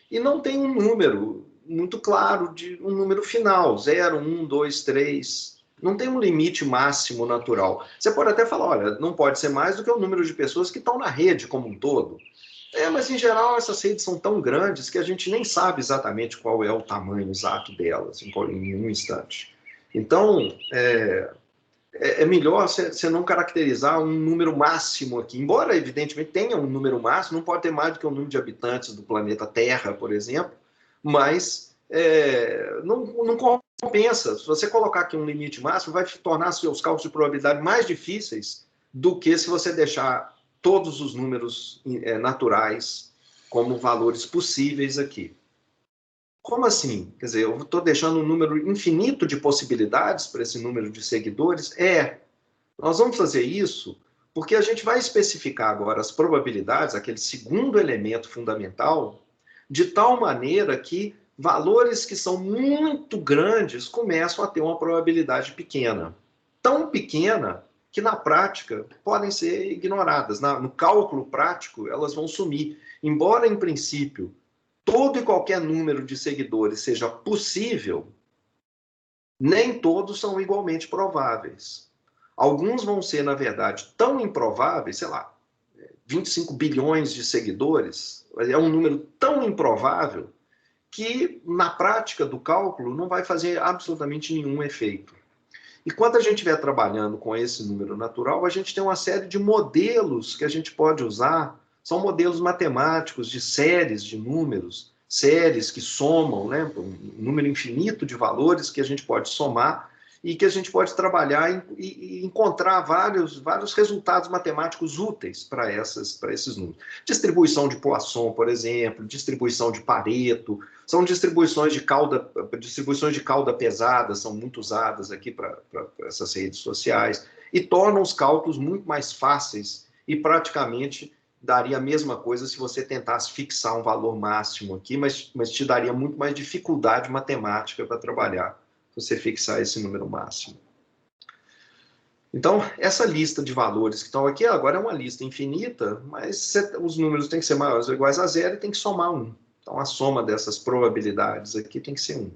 E não tem um número muito claro, de um número final, 0, 1, 2, 3. Não tem um limite máximo natural. Você pode até falar, olha, não pode ser mais do que o número de pessoas que estão na rede como um todo. Mas, em geral, essas redes são tão grandes que a gente nem sabe exatamente qual é o tamanho exato delas em um instante. Então, é melhor você não caracterizar um número máximo aqui. Embora, evidentemente, tenha um número máximo, não pode ter mais do que o número de habitantes do planeta Terra, por exemplo, mas não compensa. Se você colocar aqui um limite máximo, vai tornar seus cálculos de probabilidade mais difíceis do que se você deixar todos os números naturais como valores possíveis aqui. Como assim? Quer dizer, eu estou deixando um número infinito de possibilidades para esse número de seguidores? Nós vamos fazer isso porque a gente vai especificar agora as probabilidades, aquele segundo elemento fundamental, de tal maneira que valores que são muito grandes começam a ter uma probabilidade pequena. Tão pequena que na prática podem ser ignoradas. No cálculo prático, elas vão sumir. Embora, em princípio, todo e qualquer número de seguidores seja possível, nem todos são igualmente prováveis. Alguns vão ser, na verdade, tão improváveis, sei lá, 25 bilhões de seguidores, é um número tão improvável que, na prática do cálculo, não vai fazer absolutamente nenhum efeito. E quando a gente estiver trabalhando com esse número natural, a gente tem uma série de modelos que a gente pode usar, são modelos matemáticos de séries de números, séries que somam, né, um número infinito de valores que a gente pode somar e que a gente pode trabalhar e encontrar vários resultados matemáticos úteis para esses números. Distribuição de Poisson, por exemplo, distribuição de Pareto, são distribuições de cauda pesada, são muito usadas aqui para essas redes sociais, e tornam os cálculos muito mais fáceis e praticamente daria a mesma coisa se você tentasse fixar um valor máximo aqui, mas te daria muito mais dificuldade matemática para trabalhar, se você fixar esse número máximo. Então, essa lista de valores que estão aqui, agora é uma lista infinita, mas os números têm que ser maiores ou iguais a 0 e tem que somar 1. Então, a soma dessas probabilidades aqui tem que ser 1.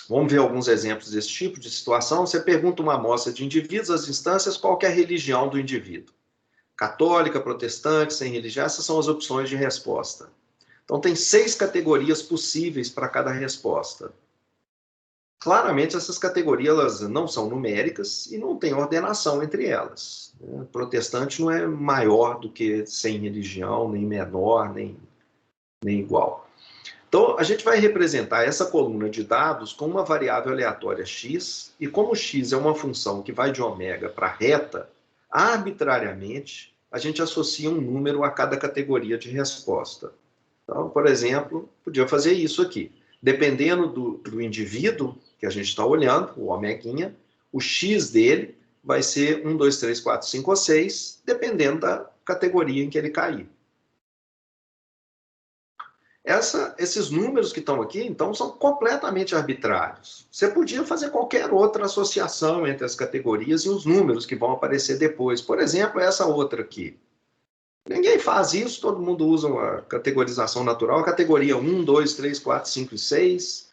Vamos ver alguns exemplos desse tipo de situação. Você pergunta uma amostra de indivíduos, as instâncias, qual que é a religião do indivíduo. Católica, protestante, sem religião, essas são as opções de resposta. Então, tem 6 categorias possíveis para cada resposta. Claramente, essas categorias elas não são numéricas e não tem ordenação entre elas. Protestante não é maior do que sem religião, nem menor, nem igual. Então, a gente vai representar essa coluna de dados com uma variável aleatória x, e como x é uma função que vai de ômega para reta, arbitrariamente, a gente associa um número a cada categoria de resposta. Então, por exemplo, podia fazer isso aqui. dependendo do indivíduo que a gente está olhando, o omeguinha, o X dele vai ser 1, 2, 3, 4, 5 ou 6, dependendo da categoria em que ele cair. Esses números que estão aqui, então, são completamente arbitrários. Você podia fazer qualquer outra associação entre as categorias e os números que vão aparecer depois. Por exemplo, essa outra aqui. Ninguém faz isso, todo mundo usa uma categorização natural, a categoria 1, 2, 3, 4, 5 e 6,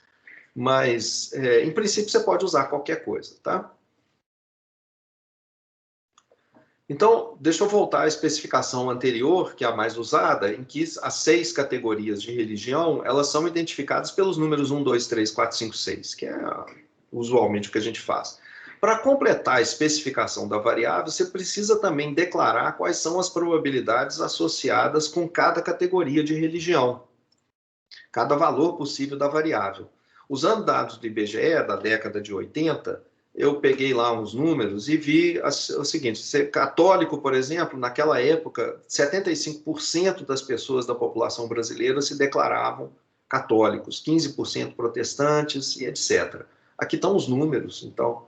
mas, em princípio, você pode usar qualquer coisa, tá? Então, deixa eu voltar à especificação anterior, que é a mais usada, em que as 6 categorias de religião, elas são identificadas pelos números 1, 2, 3, 4, 5, 6, que é usualmente o que a gente faz. Para completar a especificação da variável, você precisa também declarar quais são as probabilidades associadas com cada categoria de religião, cada valor possível da variável. Usando dados do IBGE da década de 80, eu peguei lá uns números e vi o seguinte: ser católico, por exemplo, naquela época, 75% das pessoas da população brasileira se declaravam católicos, 15% protestantes e etc. Aqui estão os números, então,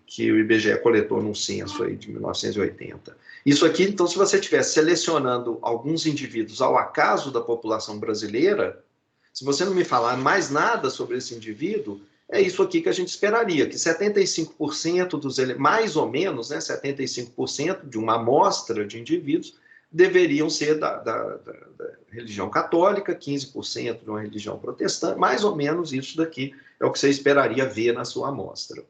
que o IBGE coletou num censo aí de 1980. Isso aqui, então, se você estiver selecionando alguns indivíduos ao acaso da população brasileira, se você não me falar mais nada sobre esse indivíduo, é isso aqui que a gente esperaria, que 75% dos, mais ou menos, né, 75% de uma amostra de indivíduos deveriam ser da religião católica, 15% de uma religião protestante, mais ou menos isso daqui é o que você esperaria ver na sua amostra.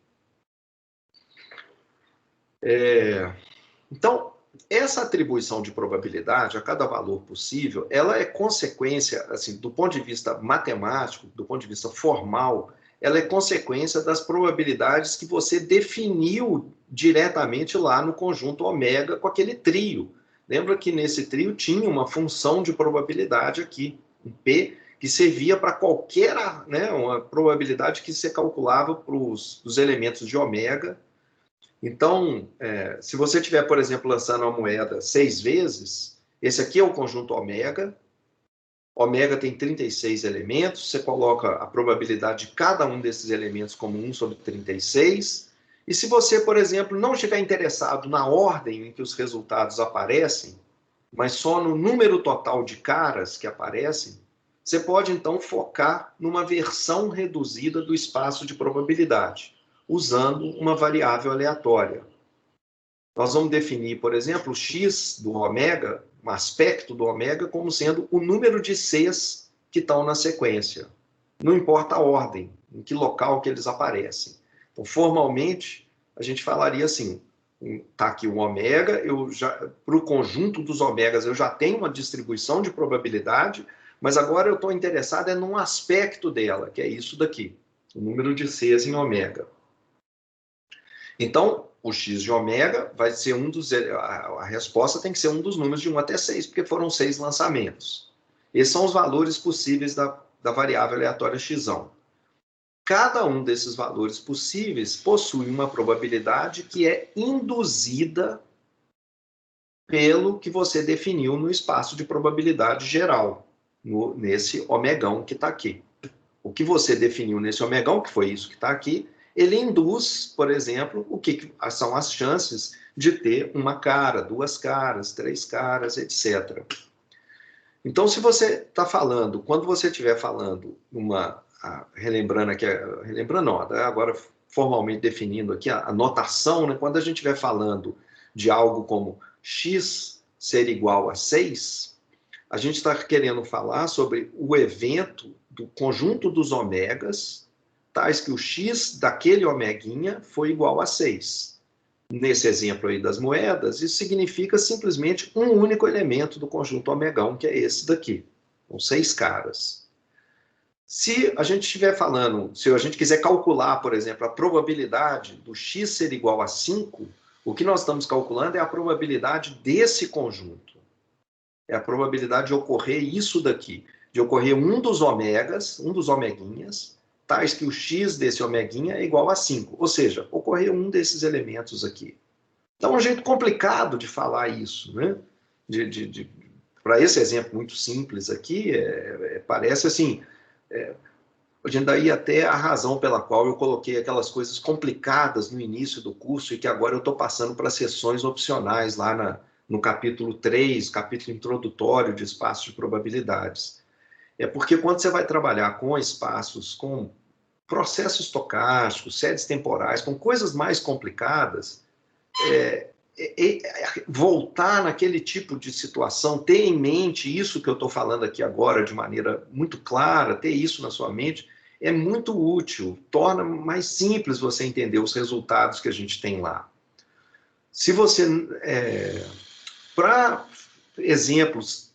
Então, essa atribuição de probabilidade a cada valor possível, ela é consequência, assim, do ponto de vista matemático, do ponto de vista formal, ela é consequência das probabilidades que você definiu diretamente lá no conjunto ômega com aquele trio. Lembra que nesse trio tinha uma função de probabilidade aqui, um P, que servia para qualquer, né, uma probabilidade que você calculava para os elementos de ômega. Então, se você estiver, por exemplo, lançando uma moeda 6 vezes, esse aqui é o conjunto ômega. Ômega tem 36 elementos, você coloca a probabilidade de cada um desses elementos como 1 sobre 36. E se você, por exemplo, não estiver interessado na ordem em que os resultados aparecem, mas só no número total de caras que aparecem, você pode, então, focar numa versão reduzida do espaço de probabilidade, usando uma variável aleatória. Nós vamos definir, por exemplo, o x do ômega, um aspecto do ômega, como sendo o número de Cs que estão na sequência. Não importa a ordem, em que local que eles aparecem. Então, formalmente, a gente falaria assim, está aqui o ômega, para o conjunto dos ômegas eu já tenho uma distribuição de probabilidade, mas agora eu estou interessado num aspecto dela, que é isso daqui, o número de Cs em ômega. Então, o x de ômega vai ser a resposta tem que ser um dos números de 1 até 6, porque foram 6 lançamentos. Esses são os valores possíveis da variável aleatória x. Cada um desses valores possíveis possui uma probabilidade que é induzida pelo que você definiu no espaço de probabilidade geral, nesse omegão que está aqui. O que você definiu nesse omegão, que foi isso que está aqui, ele induz, por exemplo, o que são as chances de ter uma cara, 2 caras, 3 caras, etc. Então, se você está falando, quando você estiver falando relembrando aqui, agora formalmente definindo aqui a notação, né, quando a gente estiver falando de algo como x ser igual a 6, a gente está querendo falar sobre o evento do conjunto dos ômegas, tais que o x daquele omeguinha foi igual a 6. Nesse exemplo aí das moedas, isso significa simplesmente um único elemento do conjunto omegão, que é esse daqui, com 6 caras. Se a gente estiver falando, se a gente quiser calcular, por exemplo, a probabilidade do x ser igual a 5, o que nós estamos calculando é a probabilidade desse conjunto. É a probabilidade de ocorrer isso daqui, de ocorrer um dos omegas, um dos omeguinhas, tais que o x desse omeguinha é igual a 5. Ou seja, ocorreu um desses elementos aqui. Então, é um jeito complicado de falar isso, né? Para esse exemplo muito simples aqui, parece assim, daí até a razão pela qual eu coloquei aquelas coisas complicadas no início do curso e que agora eu estou passando para sessões opcionais lá no capítulo 3, capítulo introdutório de espaços de probabilidades. É porque quando você vai trabalhar com espaços, com processos estocásticos, séries temporais, com coisas mais complicadas, voltar naquele tipo de situação, ter em mente isso que eu estou falando aqui agora de maneira muito clara, ter isso na sua mente, é muito útil, torna mais simples você entender os resultados que a gente tem lá. Se você, para exemplos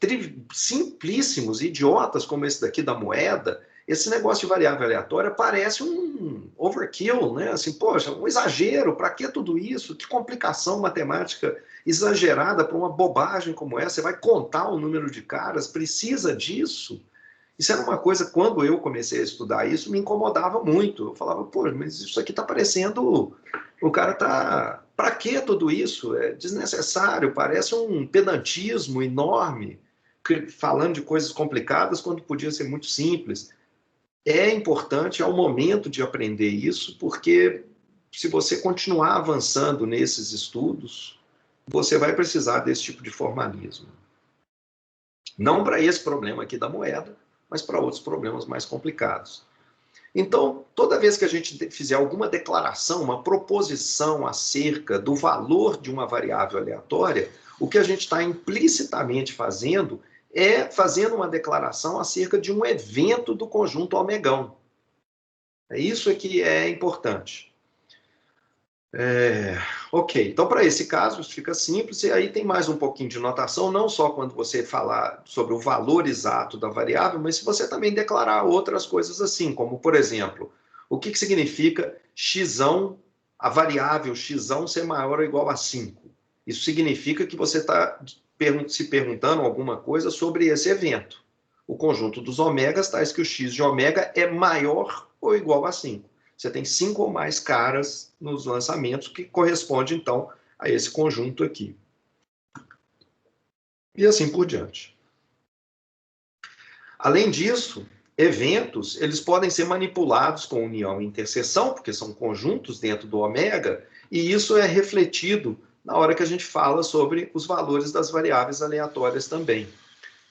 simplíssimos, idiotas como esse daqui da moeda, esse negócio de variável aleatória parece um overkill, né? Assim, poxa, um exagero, para que tudo isso? Que complicação matemática exagerada para uma bobagem como essa? Você vai contar o número de caras? Precisa disso? Isso era uma coisa, quando eu comecei a estudar isso, me incomodava muito. Eu falava, pô, mas isso aqui está parecendo... O cara está... Para que tudo isso? É desnecessário, parece um pedantismo enorme, falando de coisas complicadas quando podia ser muito simples. É importante, é o momento de aprender isso, porque se você continuar avançando nesses estudos, você vai precisar desse tipo de formalismo. Não para esse problema aqui da moeda, mas para outros problemas mais complicados. Então, toda vez que a gente fizer alguma declaração, uma proposição acerca do valor de uma variável aleatória, o que a gente está implicitamente fazendo é fazendo uma declaração acerca de um evento do conjunto omegão. É isso que é importante. Ok, então para esse caso isso fica simples, e aí tem mais um pouquinho de notação, não só quando você falar sobre o valor exato da variável, mas se você também declarar outras coisas assim, como por exemplo, o que significa xão, a variável xão ser maior ou igual a 5. Isso significa que você está se perguntando alguma coisa sobre esse evento. O conjunto dos ômegas tais que o x de ômega é maior ou igual a 5. Você tem 5 ou mais caras nos lançamentos, que corresponde, então, a esse conjunto aqui. E assim por diante. Além disso, eventos, eles podem ser manipulados com união e interseção, porque são conjuntos dentro do ômega, e isso é refletido na hora que a gente fala sobre os valores das variáveis aleatórias também.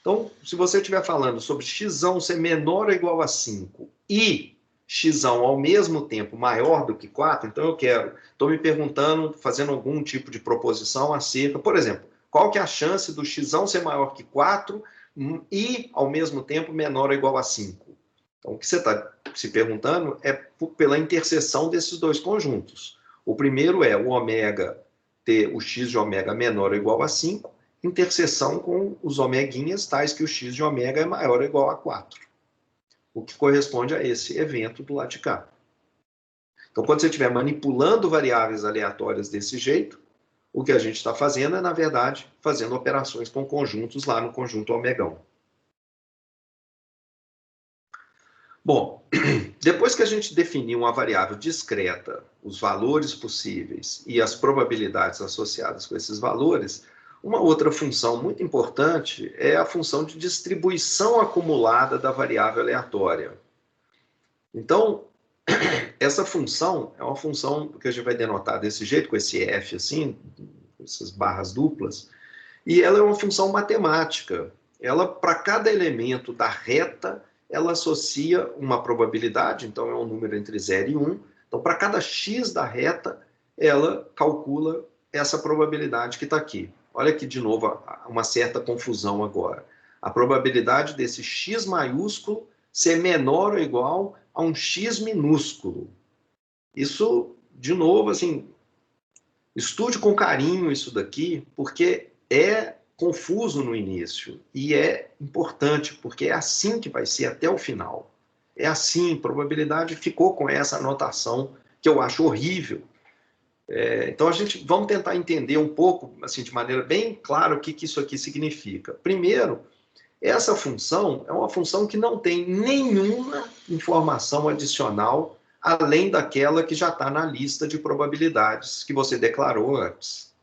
Então, se você estiver falando sobre xão ser menor ou igual a 5 e xão ao mesmo tempo maior do que 4, então estou me perguntando, fazendo algum tipo de proposição acerca, por exemplo, qual que é a chance do xão ser maior que 4 e ao mesmo tempo menor ou igual a 5? Então, o que você está se perguntando é pela interseção desses dois conjuntos. O primeiro é o ômega ter o x de ômega menor ou igual a 5, interseção com os omeguinhas tais que o x de ômega é maior ou igual a 4. O que corresponde a esse evento do lado de cá. Então, quando você estiver manipulando variáveis aleatórias desse jeito, o que a gente está fazendo é, na verdade, fazendo operações com conjuntos lá no conjunto omegão. Bom, depois que a gente definiu uma variável discreta, os valores possíveis e as probabilidades associadas com esses valores, uma outra função muito importante é a função de distribuição acumulada da variável aleatória. Então, essa função é uma função que a gente vai denotar desse jeito, com esse F assim, essas barras duplas, e ela é uma função matemática. Ela, para cada elemento da reta, ela associa uma probabilidade, então é um número entre 0 e 1. Então, para cada x da reta, ela calcula essa probabilidade que está aqui. Olha aqui, de novo, uma certa confusão agora. A probabilidade desse x maiúsculo ser menor ou igual a um x minúsculo. Isso, de novo, assim, estude com carinho isso daqui, porque é confuso no início e é importante, porque é assim que vai ser até o final. É assim, probabilidade ficou com essa anotação que eu acho horrível. Então, vamos tentar entender um pouco, assim, de maneira bem clara, o que isso aqui significa. Primeiro, essa função é uma função que não tem nenhuma informação adicional, além daquela que já está na lista de probabilidades que você declarou antes.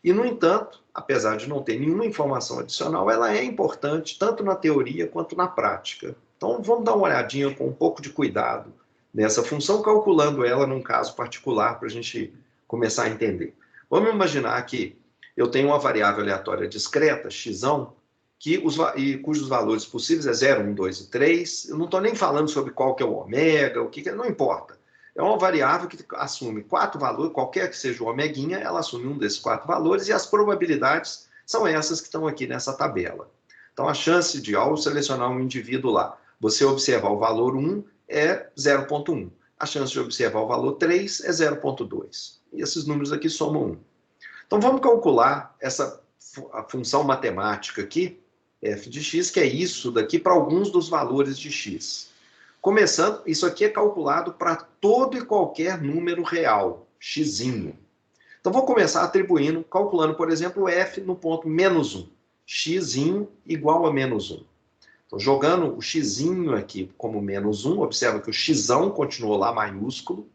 E, no entanto, apesar de não ter nenhuma informação adicional, ela é importante tanto na teoria quanto na prática. Então, vamos dar uma olhadinha com um pouco de cuidado nessa função, calculando ela num caso particular para a gente começar a entender. Vamos imaginar que eu tenho uma variável aleatória discreta, x, cujos valores possíveis é 0, 1, 2 e 3. Eu não estou nem falando sobre qual que é o ômega, o que não importa. É uma variável que assume 4 valores, qualquer que seja o omeguinha, ela assume um desses 4 valores, e as probabilidades são essas que estão aqui nessa tabela. Então, a chance de, ao selecionar um indivíduo lá, você observar o valor 1 é 0,1. A chance de observar o valor 3 é 0,2. E esses números aqui somam 1. Então, vamos calcular a função matemática aqui, f de x, que é isso daqui para alguns dos valores de x. Começando, isso aqui é calculado para todo e qualquer número real, x. Então, vou começar atribuindo, calculando, por exemplo, f no ponto menos 1. X igual a menos 1. Então, jogando o x aqui como menos 1, observa que o x continuou lá maiúsculo.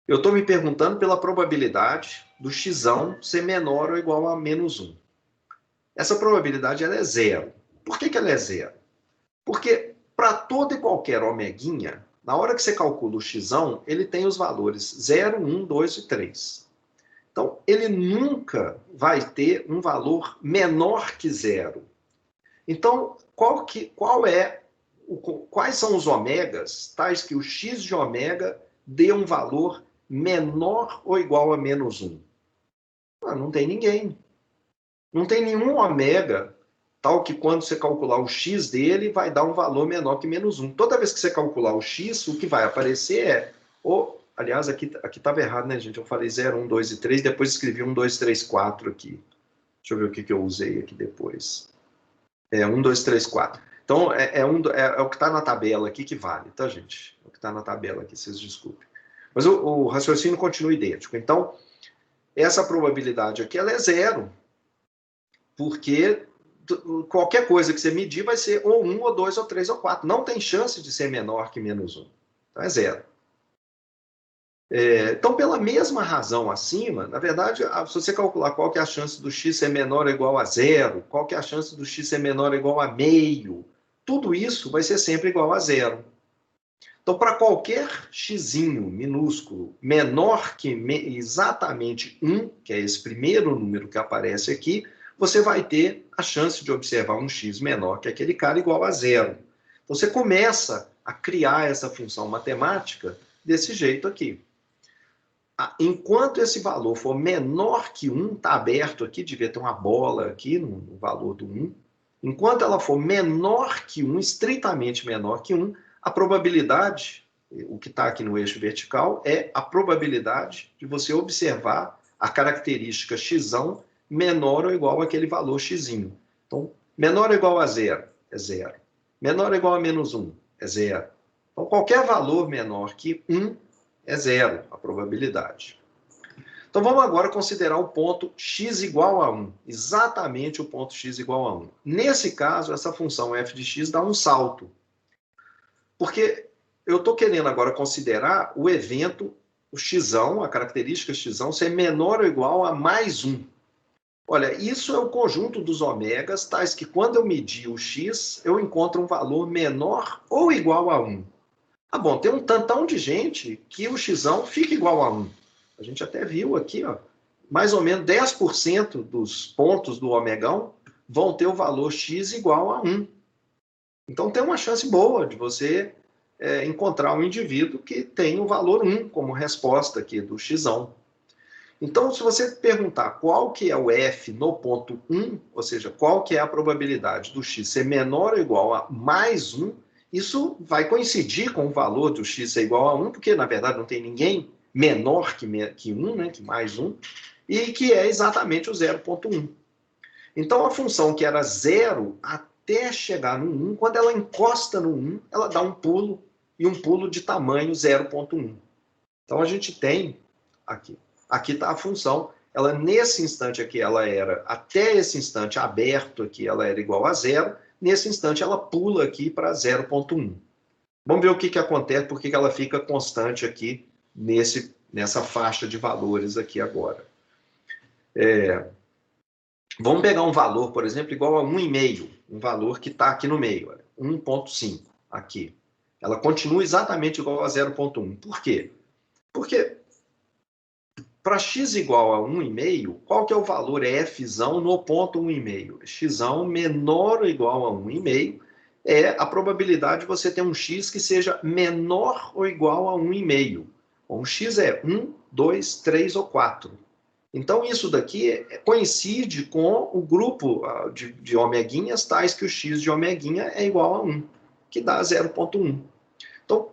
Eu estou me perguntando pela probabilidade do x ser menor ou igual a menos 1. Essa probabilidade ela é 0. Por que ela é 0? Porque para todo e qualquer omeguinha, na hora que você calcula o x, ele tem os valores 0, 1, 2 e 3. Então, ele nunca vai ter um valor menor que 0. Então, quais são os ômegas, tais que o x de ômega dê um valor menor ou igual a menos 1? Não tem ninguém. Não tem nenhum ômega, tal que quando você calcular o x dele, vai dar um valor menor que menos 1. Toda vez que você calcular o x, o que vai aparecer é... Aliás, aqui estava errado, né, gente? Eu falei 0, 1, 2 e 3, depois escrevi 1, 2, 3, 4 aqui. Deixa eu ver o que eu usei aqui depois. 1, 2, 3, 4. Então, é o que está na tabela aqui que vale, tá, gente? É o que está na tabela aqui, vocês desculpem. Mas o raciocínio continua idêntico. Então, essa probabilidade aqui ela é 0, porque qualquer coisa que você medir vai ser ou 1, ou 2, ou 3, ou 4. Não tem chance de ser menor que menos 1. Então, é 0. Então, pela mesma razão acima, na verdade, se você calcular qual que é a chance do x ser menor ou igual a 0, qual que é a chance do x ser menor ou igual a meio, tudo isso vai ser sempre igual a 0. Então, para qualquer x minúsculo menor que exatamente 1, que é esse primeiro número que aparece aqui, você vai ter a chance de observar um x menor que aquele cara igual a 0. Então, você começa a criar essa função matemática desse jeito aqui. Enquanto esse valor for menor que 1, está aberto aqui, devia ter uma bola aqui no valor do 1. Enquanto ela for menor que 1, estritamente menor que 1, a probabilidade, o que está aqui no eixo vertical, é a probabilidade de você observar a característica x menor ou igual àquele valor x. Então, menor ou igual a 0 é 0. Menor ou igual a menos 1 é 0. Então, qualquer valor menor que 1 é 0, a probabilidade. Então, vamos agora considerar o ponto x igual a 1. Exatamente o ponto x igual a 1. Nesse caso, essa função f de x dá um salto. Porque eu estou querendo agora considerar o evento, o x, a característica x, ser menor ou igual a mais 1. Olha, isso é o conjunto dos ômegas, tais que quando eu medir o x, eu encontro um valor menor ou igual a 1. Ah, bom, tem um tantão de gente que o x fica igual a 1. A gente até viu aqui, ó, mais ou menos 10% dos pontos do omegão vão ter o valor x igual a 1. Então, tem uma chance boa de você encontrar um indivíduo que tem o valor 1 como resposta aqui do x. Então, se você perguntar qual que é o f no ponto 1, ou seja, qual que é a probabilidade do x ser menor ou igual a mais 1, isso vai coincidir com o valor do x ser igual a 1, porque, na verdade, não tem ninguém menor que 1, né, que mais 1, e que é exatamente o 0,1. Então, a função que era 0 até chegar no 1, quando ela encosta no 1, ela dá um pulo, e um pulo de tamanho 0,1. Então, a gente tem aqui. Aqui está a função. Ela, nesse instante aqui, ela era, até esse instante aberto aqui, ela era igual a 0. Nesse instante, ela pula aqui para 0,1. Vamos ver o que acontece, por que ela fica constante aqui nessa faixa de valores aqui agora. Vamos pegar um valor, por exemplo, igual a 1,5, um valor que está aqui no meio. Olha. 1,5 aqui. Ela continua exatamente igual a 0,1. Por quê? Porque para x igual a 1,5, qual que é o valor fzão no ponto 1,5? Xzão menor ou igual a 1,5 é a probabilidade de você ter um x que seja menor ou igual a 1,5. Bom, o x é 1, 2, 3 ou 4. Então, isso daqui coincide com o grupo de omeguinhas tais que o x de omeguinha é igual a 1, que dá 0,1. Então,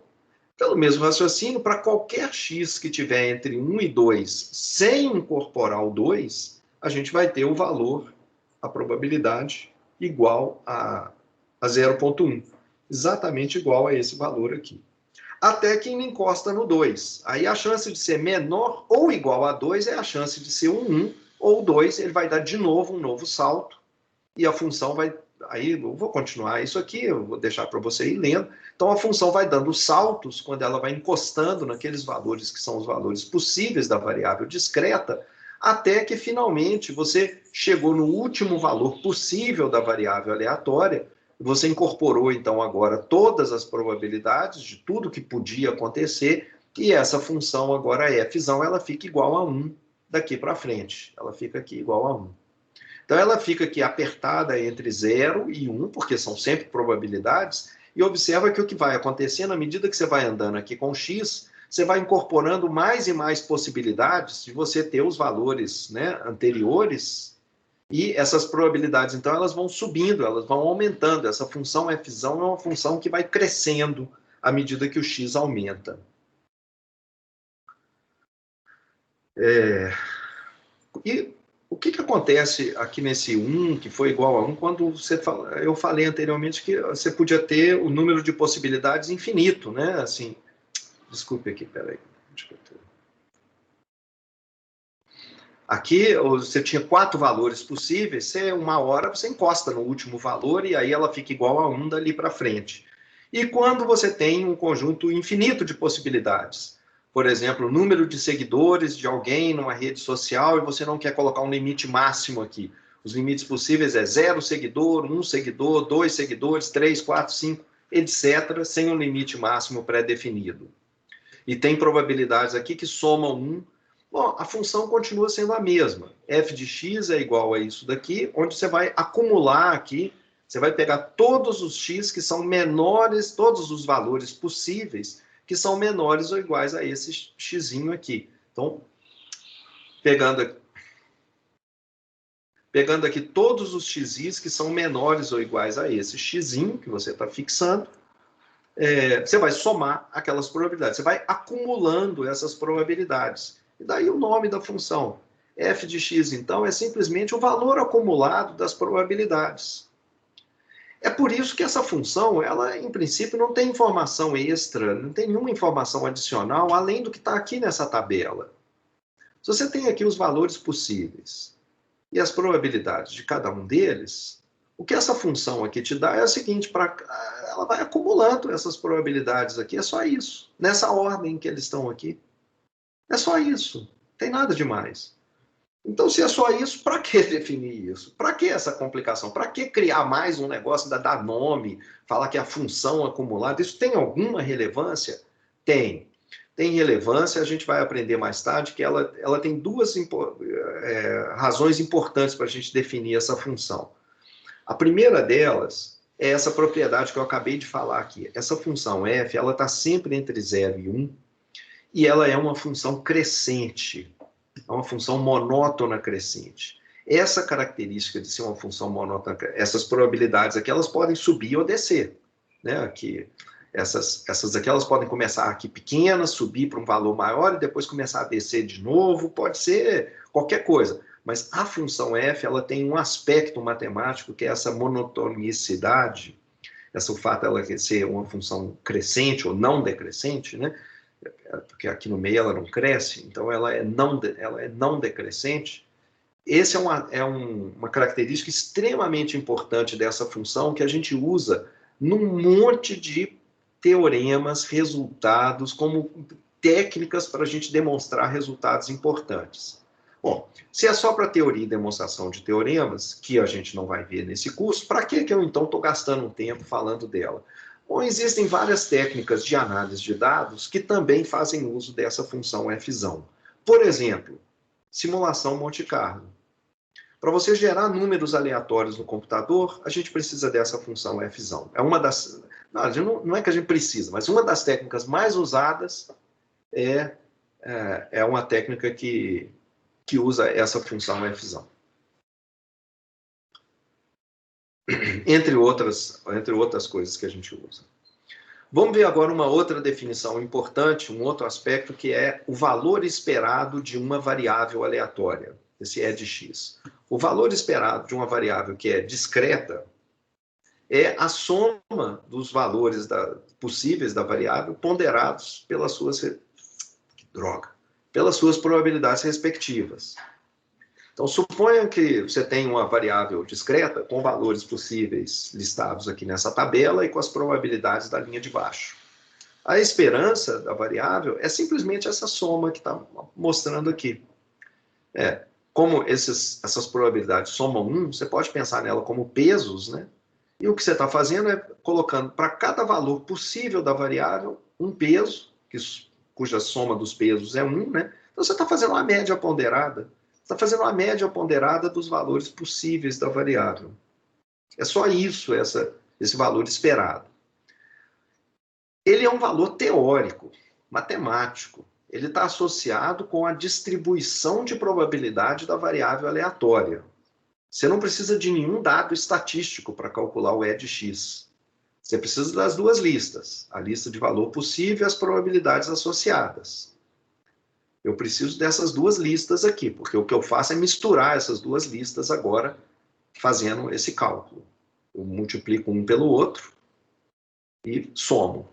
pelo mesmo raciocínio, para qualquer x que tiver entre 1 e 2 sem incorporar o 2, a gente vai ter o valor, a probabilidade, igual a 0,1. Exatamente igual a esse valor aqui. Até que encosta no 2. Aí a chance de ser menor ou igual a 2 é a chance de ser um 1, ou 2, ele vai dar de novo um novo salto, e a função vai... Aí eu vou continuar isso aqui, eu vou deixar para você ir lendo. Então a função vai dando saltos quando ela vai encostando naqueles valores que são os valores possíveis da variável discreta, até que finalmente você chegou no último valor possível da variável aleatória. Você incorporou então agora todas as probabilidades de tudo que podia acontecer, e essa função agora fzão, ela fica igual a 1 daqui para frente. Ela fica aqui igual a 1. Então, ela fica aqui apertada entre 0 e 1, porque são sempre probabilidades, e observa que o que vai acontecer, na medida que você vai andando aqui com x, você vai incorporando mais e mais possibilidades de você ter os valores, né, anteriores, e essas probabilidades, então, elas vão subindo, elas vão aumentando. Essa função fzão é uma função que vai crescendo à medida que o x aumenta. E o que acontece aqui nesse 1, que foi igual a 1, quando eu falei anteriormente que você podia ter o número de possibilidades infinito, né? Assim, desculpe aqui, peraí. Aqui você tinha 4 valores possíveis, uma hora você encosta no último valor e aí ela fica igual a 1 dali para frente. E quando você tem um conjunto infinito de possibilidades, por exemplo, o número de seguidores de alguém numa rede social, e você não quer colocar um limite máximo aqui. Os limites possíveis é 0 seguidor, 1 seguidor, 2 seguidores, 3, 4, 5, etc., sem um limite máximo pré-definido. E tem probabilidades aqui que somam 1. Bom, a função continua sendo a mesma. F de x é igual a isso daqui, onde você vai acumular aqui, você vai pegar todos os x que são menores, todos os valores possíveis, que são menores ou iguais a esse xzinho aqui. Então, pegando aqui todos os xis que são menores ou iguais a esse xzinho que você está fixando, você vai somar aquelas probabilidades. Você vai acumulando essas probabilidades. E daí o nome da função. F de x, então, é simplesmente o valor acumulado das probabilidades. É por isso que essa função, ela, em princípio, não tem informação extra, não tem nenhuma informação adicional, além do que está aqui nessa tabela. Se você tem aqui os valores possíveis e as probabilidades de cada um deles, o que essa função aqui te dá é o seguinte, ela vai acumulando essas probabilidades aqui, é só isso, nessa ordem que eles estão aqui. É só isso, não tem nada demais. Então, se é só isso, para que definir isso? Para que essa complicação? Para que criar mais um negócio, dar nome, falar que é a função acumulada? Isso tem alguma relevância? Tem. Tem relevância, a gente vai aprender mais tarde que ela tem duas razões importantes para a gente definir essa função. A primeira delas é essa propriedade que eu acabei de falar aqui. Essa função f, ela está sempre entre 0 e 1, e ela é uma função crescente. É uma função monótona crescente. Essa característica de ser uma função monótona, essas probabilidades aqui, elas podem subir ou descer. Né? Aqui, essas aqui, elas podem começar aqui pequenas, subir para um valor maior e depois começar a descer de novo. Pode ser qualquer coisa. Mas a função f, ela tem um aspecto matemático que é essa monotonicidade, o fato dela ser uma função crescente ou não decrescente, né? Porque aqui no meio ela não cresce, então ela é não decrescente. Essa é uma característica extremamente importante dessa função que a gente usa num monte de teoremas, resultados, como técnicas para a gente demonstrar resultados importantes. Bom, se é só para teoria e demonstração de teoremas, que a gente não vai ver nesse curso, para que eu então estou gastando um tempo falando dela? Bom, existem várias técnicas de análise de dados que também fazem uso dessa função Fzão. Por exemplo, simulação Monte Carlo. Para você gerar números aleatórios no computador, a gente precisa dessa função Fzão. É uma das... Não é que a gente precisa, mas uma das técnicas mais usadas é uma técnica que usa essa função Fzão. Entre outras coisas que a gente usa. Vamos ver agora uma outra definição importante, um outro aspecto, que é o valor esperado de uma variável aleatória, esse E de x. O valor esperado de uma variável que é discreta é a soma dos valores possíveis da variável ponderados pelas suas probabilidades respectivas. Então, suponha que você tem uma variável discreta com valores possíveis listados aqui nessa tabela e com as probabilidades da linha de baixo. A esperança da variável é simplesmente essa soma que está mostrando aqui. Como essas probabilidades somam 1, você pode pensar nela como pesos, né? E o que você está fazendo é colocando para cada valor possível da variável um peso, cuja soma dos pesos é 1, né? Então você está fazendo uma média ponderada. Está fazendo uma média ponderada dos valores possíveis da variável. É só isso, esse valor esperado. Ele é um valor teórico, matemático. Ele está associado com a distribuição de probabilidade da variável aleatória. Você não precisa de nenhum dado estatístico para calcular o E de x. Você precisa das duas listas, a lista de valor possível e as probabilidades associadas. Eu preciso dessas duas listas aqui, porque o que eu faço é misturar essas duas listas agora, fazendo esse cálculo. Eu multiplico um pelo outro e somo.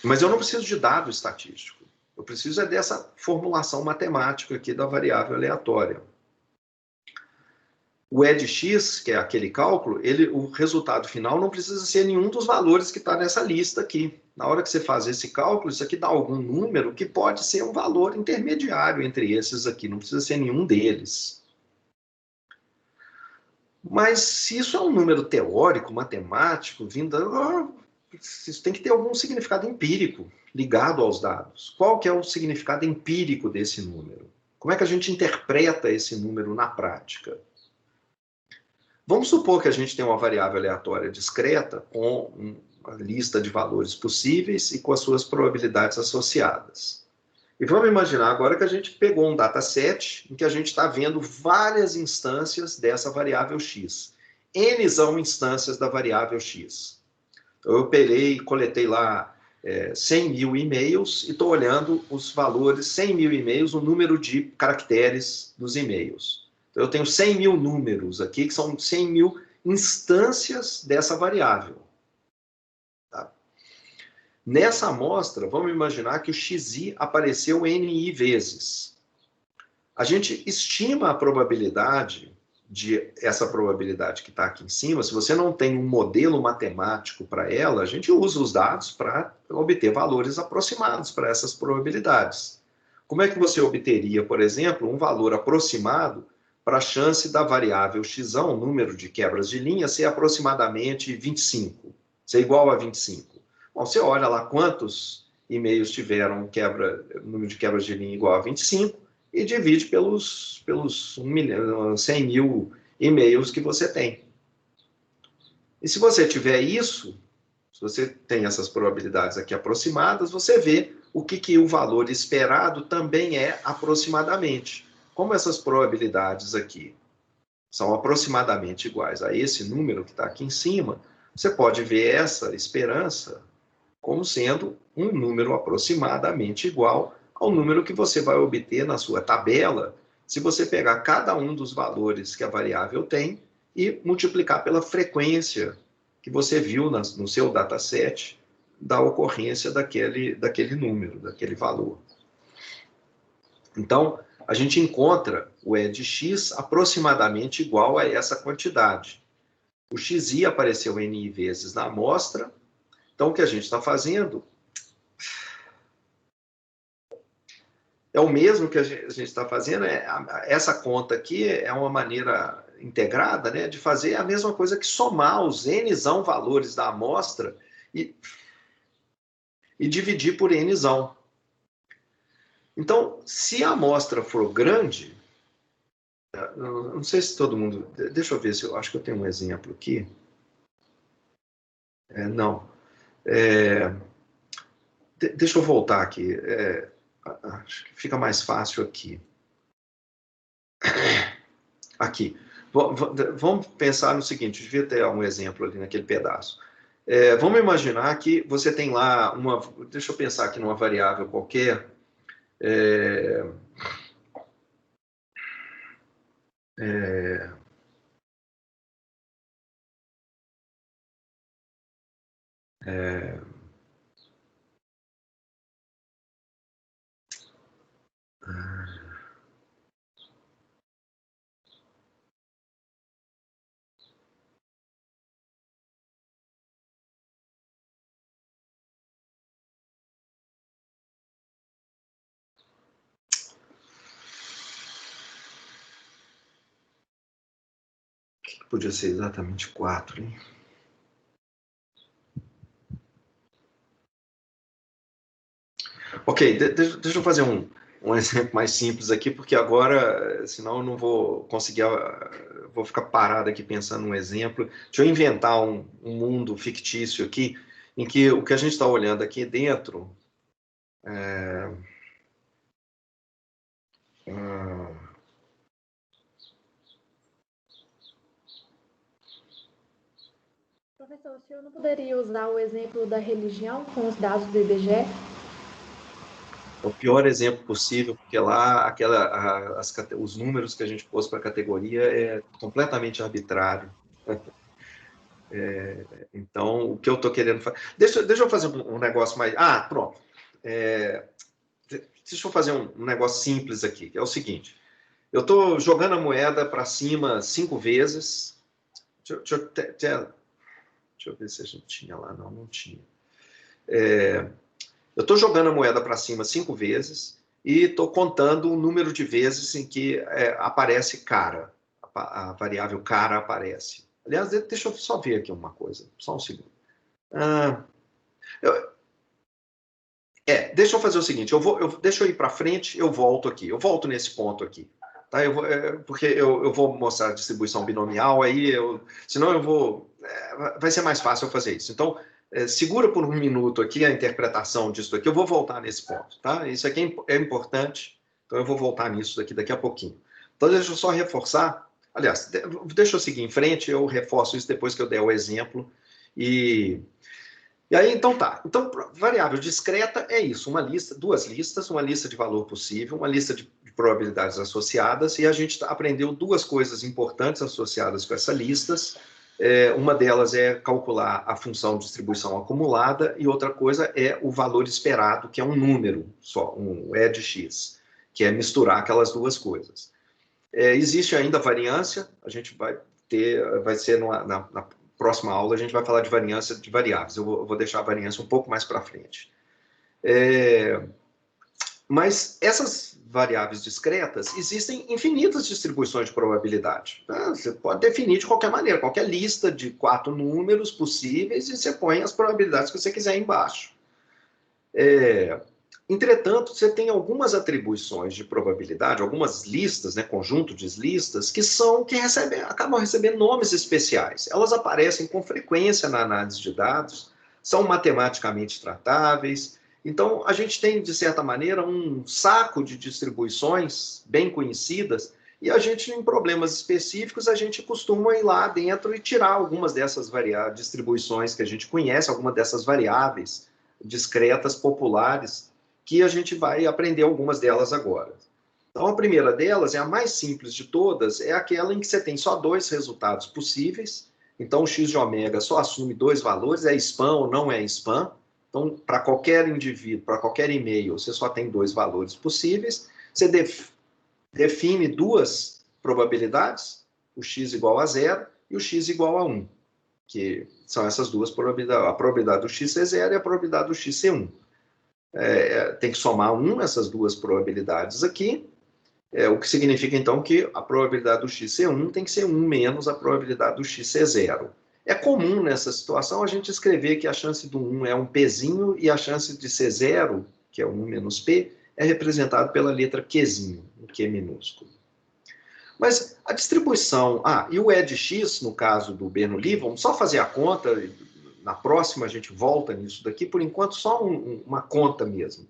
Mas eu não preciso de dado estatístico. Eu preciso dessa formulação matemática aqui da variável aleatória. O E de x, que é aquele cálculo, o resultado final não precisa ser nenhum dos valores que está nessa lista aqui. Na hora que você faz esse cálculo, isso aqui dá algum número que pode ser um valor intermediário entre esses aqui, não precisa ser nenhum deles. Mas se isso é um número teórico, matemático, isso tem que ter algum significado empírico ligado aos dados. Qual que é o significado empírico desse número? Como é que a gente interpreta esse número na prática? Vamos supor que a gente tem uma variável aleatória discreta com uma lista de valores possíveis e com as suas probabilidades associadas. E vamos imaginar agora que a gente pegou um dataset em que a gente está vendo várias instâncias dessa variável x. N são instâncias da variável x. Então, eu coletei lá 100 mil e-mails e estou olhando os valores, 100 mil e-mails, o número de caracteres dos e-mails. Então, eu tenho 100 mil números aqui, que são 100 mil instâncias dessa variável. Tá? Nessa amostra, vamos imaginar que o xi apareceu NI vezes. A gente estima a probabilidade essa probabilidade que está aqui em cima. Se você não tem um modelo matemático para ela, a gente usa os dados para obter valores aproximados para essas probabilidades. Como é que você obteria, por exemplo, um valor aproximado para a chance da variável x, o número de quebras de linha, ser aproximadamente 25, ser igual a 25? Bom, você olha lá quantos e-mails tiveram número de quebras de linha igual a 25 e divide pelos 100 mil e-mails que você tem. E se você tiver isso, se você tem essas probabilidades aqui aproximadas, você vê o que o valor esperado também é aproximadamente. Como essas probabilidades aqui são aproximadamente iguais a esse número que está aqui em cima, você pode ver essa esperança como sendo um número aproximadamente igual ao número que você vai obter na sua tabela, se você pegar cada um dos valores que a variável tem e multiplicar pela frequência que você viu no seu dataset da ocorrência daquele número, daquele valor. Então, a gente encontra o E de x aproximadamente igual a essa quantidade. O xi apareceu NI vezes na amostra. Então, o que a gente está fazendo é o mesmo que a gente está fazendo. Essa conta aqui é uma maneira integrada, né, de fazer a mesma coisa que somar os Nzão valores da amostra e dividir por Nzão. Então, se a amostra for grande, não sei se todo mundo... Deixa eu ver se eu acho que eu tenho um exemplo aqui. Não. Deixa eu voltar aqui. Acho que fica mais fácil aqui. Aqui. Vamos pensar no seguinte, devia ter um exemplo ali naquele pedaço. Vamos imaginar que você tem lá uma... Deixa eu pensar aqui numa variável qualquer. Podia ser exatamente 4, hein? Ok, deixa eu fazer um exemplo mais simples aqui, porque agora, senão eu não vou conseguir, vou ficar parado aqui pensando num exemplo. Deixa eu inventar um mundo fictício aqui, em que o que a gente está olhando aqui dentro... Professor, o senhor não poderia usar o exemplo da religião com os dados do IBGE? É o pior exemplo possível, porque lá os números que a gente pôs para a categoria é completamente arbitrário. Então, o que eu estou querendo fazer... Deixa eu fazer um negócio mais... Pronto. Deixa eu fazer um negócio simples aqui, que é o seguinte. Eu estou jogando a moeda para cima 5 vezes. Deixa eu ver se a gente tinha lá. Não tinha. Eu estou jogando a moeda para cima 5 vezes e estou contando o número de vezes em que aparece cara. A variável cara aparece. Aliás, deixa eu só ver aqui uma coisa. Só um segundo. Deixa eu fazer o seguinte. Deixa eu ir para frente, eu volto aqui. Eu volto nesse ponto aqui. Tá? Porque eu vou mostrar a distribuição binomial, senão eu vou... vai ser mais fácil eu fazer isso. Então, segura por um minuto aqui a interpretação disso aqui. Eu vou voltar nesse ponto. Tá? Isso aqui é importante, então eu vou voltar nisso daqui a pouquinho. Então, deixa eu só reforçar. Aliás, deixa eu seguir em frente, eu reforço isso depois que eu der o exemplo. E aí, então tá. Então, variável discreta é isso, duas listas, uma lista de valor possível, uma lista de probabilidades associadas, e a gente aprendeu duas coisas importantes associadas com essas listas. Uma delas é calcular a função de distribuição acumulada, e outra coisa é o valor esperado, que é um número só, um E de x, que é misturar aquelas duas coisas. Existe ainda variância, a gente vai ser na próxima aula, a gente vai falar de variância de variáveis. Eu vou deixar a variância um pouco mais para frente. Mas essas variáveis discretas, existem infinitas distribuições de probabilidade. Você pode definir de qualquer maneira, qualquer lista de 4 números possíveis, e você põe as probabilidades que você quiser embaixo. Entretanto, você tem algumas atribuições de probabilidade, algumas listas, né, conjunto de listas, que acabam recebendo nomes especiais. Elas aparecem com frequência na análise de dados, são matematicamente tratáveis. Então, a gente tem, de certa maneira, um saco de distribuições bem conhecidas, e a gente, em problemas específicos, a gente costuma ir lá dentro e tirar algumas dessas distribuições que a gente conhece, algumas dessas variáveis discretas, populares, que a gente vai aprender algumas delas agora. Então, a primeira delas, é a mais simples de todas, é aquela em que você tem só 2 resultados possíveis. Então, o x de ômega só assume 2 valores, é spam ou não é spam. Então, para qualquer indivíduo, para qualquer e-mail, você só tem 2 valores possíveis. Você define 2 probabilidades, o x igual a 0 e o x igual a 1, que são essas duas probabilidades, a probabilidade do x ser 0 e a probabilidade do x ser 1. tem que somar 1, essas duas probabilidades aqui, o que significa, então, que a probabilidade do x ser 1 tem que ser 1 menos a probabilidade do x ser 0. É comum, nessa situação, a gente escrever que a chance do 1 é um pzinho e a chance de ser 0, que é 1 menos p, é representado pela letra qzinho, um q minúsculo. Mas a distribuição... e o E de x, no caso do Bernoulli, vamos só fazer a conta, na próxima a gente volta nisso daqui, por enquanto só uma conta mesmo.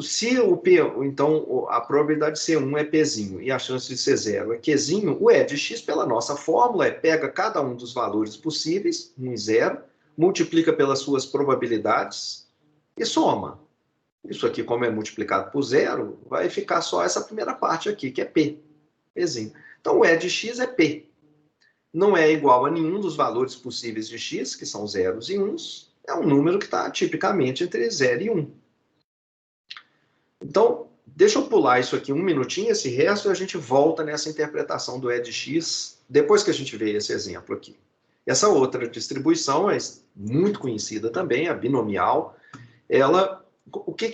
Se o P, então, a probabilidade de ser 1 é Pzinho e a chance de ser 0 é Qzinho, o E de x, pela nossa fórmula, pega cada um dos valores possíveis, 1 e 0, multiplica pelas suas probabilidades e soma. Isso aqui, como é multiplicado por 0, vai ficar só essa primeira parte aqui, que é P. Pzinho. Então, o E de x é P. Não é igual a nenhum dos valores possíveis de x, que são zeros e uns. É um número que está tipicamente entre 0 e 1. Então, deixa eu pular isso aqui um minutinho, esse resto, e a gente volta nessa interpretação do E de x, depois que a gente vê esse exemplo aqui. Essa outra distribuição é muito conhecida também, a binomial. O que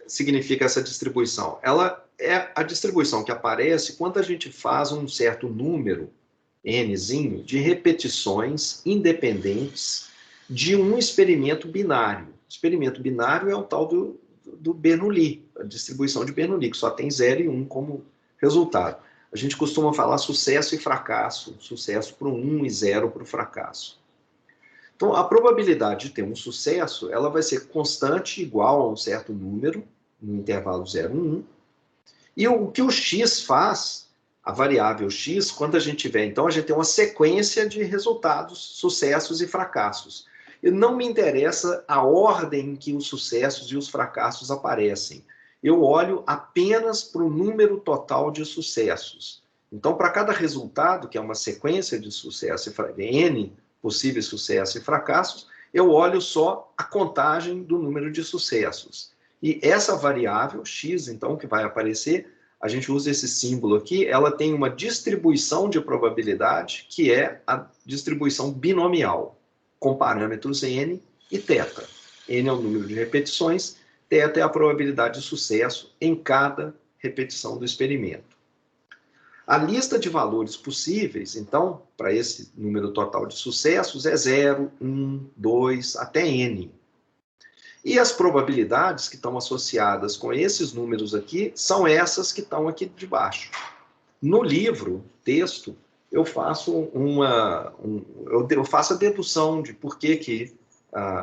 significa essa distribuição? Ela é a distribuição que aparece quando a gente faz um certo número, nzinho, de repetições independentes de um experimento binário. O experimento binário é o tal do Bernoulli, a distribuição de Bernoulli, que só tem 0 e 1 como resultado. A gente costuma falar sucesso e fracasso, sucesso para o 1 e 0 para o fracasso. Então, a probabilidade de ter um sucesso, ela vai ser constante, igual a um certo número, no intervalo 0 e 1. E o que o x faz, a variável x, quando a gente tiver, então, a gente tem uma sequência de resultados, sucessos e fracassos. E não me interessa a ordem em que os sucessos e os fracassos aparecem. Eu olho apenas para o número total de sucessos. Então, para cada resultado, que é uma sequência de sucesso, n possíveis sucessos e fracassos, eu olho só a contagem do número de sucessos. E essa variável, x, então, que vai aparecer, a gente usa esse símbolo aqui, ela tem uma distribuição de probabilidade, que é a distribuição binomial, com parâmetros n e θ. N é o número de repetições, θ é a probabilidade de sucesso em cada repetição do experimento. A lista de valores possíveis, então, para esse número total de sucessos é 0, 1, 2, até n. E as probabilidades que estão associadas com esses números aqui são essas que estão aqui de baixo. No livro, texto, eu faço eu faço a dedução de por que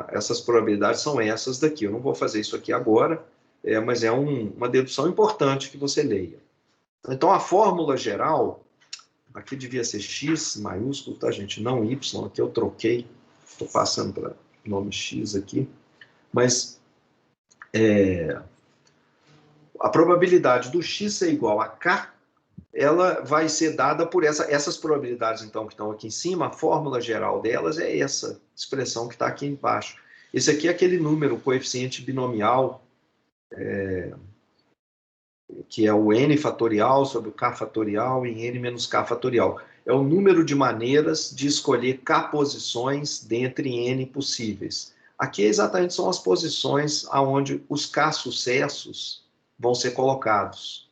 essas probabilidades são essas daqui. Eu não vou fazer isso aqui agora, mas é uma dedução importante que você leia. Então, a fórmula geral, aqui devia ser x maiúsculo, tá, gente? Não y, aqui eu troquei, estou passando para o nome x aqui, mas a probabilidade do x ser igual a k, ela vai ser dada por essas probabilidades, então, que estão aqui em cima. A fórmula geral delas é essa expressão que está aqui embaixo. Esse aqui é aquele número, coeficiente binomial, que é o n fatorial sobre o k fatorial em n menos k fatorial. É o número de maneiras de escolher k posições dentre n possíveis. Aqui exatamente são as posições aonde os k sucessos vão ser colocados.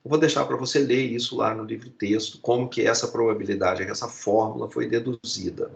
Eu vou deixar para você ler isso lá no livro texto, como que essa probabilidade, essa fórmula foi deduzida.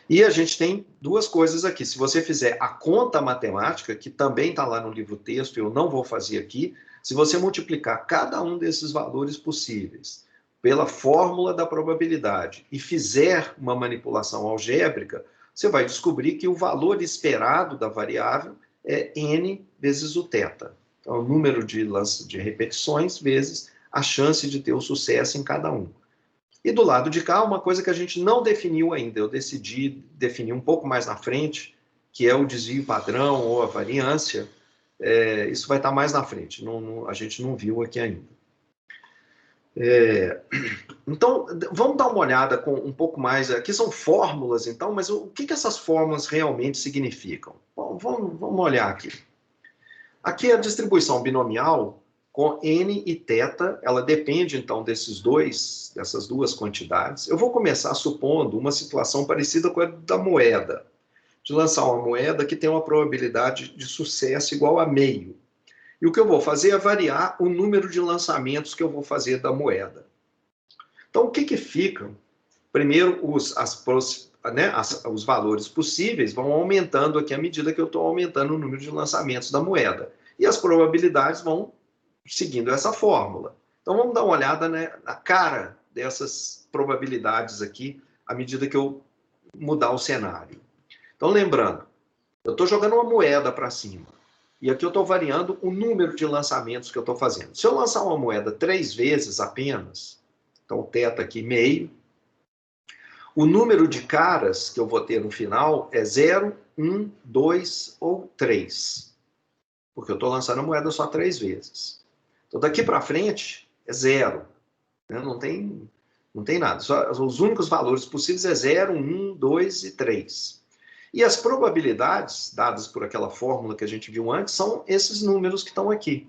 E a gente tem duas coisas aqui. Se você fizer a conta matemática, que também está lá no livro texto, eu não vou fazer aqui, se você multiplicar cada um desses valores possíveis pela fórmula da probabilidade e fizer uma manipulação algébrica, você vai descobrir que o valor esperado da variável é n vezes o θ. Então, o número de repetições vezes a chance de ter o sucesso em cada um. E do lado de cá, uma coisa que a gente não definiu ainda, eu decidi definir um pouco mais na frente, que é o desvio padrão ou a variância. Isso vai estar mais na frente, a gente não viu aqui ainda. Então, vamos dar uma olhada com um pouco mais. Aqui são fórmulas, então, mas o que essas fórmulas realmente significam? Bom, vamos olhar aqui. Aqui a distribuição binomial com n e θ, ela depende, então, dessas duas quantidades. Eu vou começar supondo uma situação parecida com a da moeda. de lançar uma moeda que tem uma probabilidade de sucesso igual a meio. E o que eu vou fazer é variar o número de lançamentos que eu vou fazer da moeda. Então, o que fica? Primeiro, os valores possíveis vão aumentando aqui à medida que eu estou aumentando o número de lançamentos da moeda. E as probabilidades vão seguindo essa fórmula. Então, vamos dar uma olhada, né, na cara dessas probabilidades aqui, à medida que eu mudar o cenário. Então, lembrando, eu estou jogando uma moeda para cima. E aqui eu estou variando o número de lançamentos que eu estou fazendo. Se eu lançar uma moeda 3 vezes apenas, então o θ aqui meio, o número de caras que eu vou ter no final é 0, 1, 2 ou 3. Porque eu estou lançando a moeda só 3 vezes. Então daqui para frente é 0. Né? Não tem nada. Os únicos valores possíveis é 0, 1, 2 e 3. E as probabilidades, dadas por aquela fórmula que a gente viu antes, são esses números que estão aqui.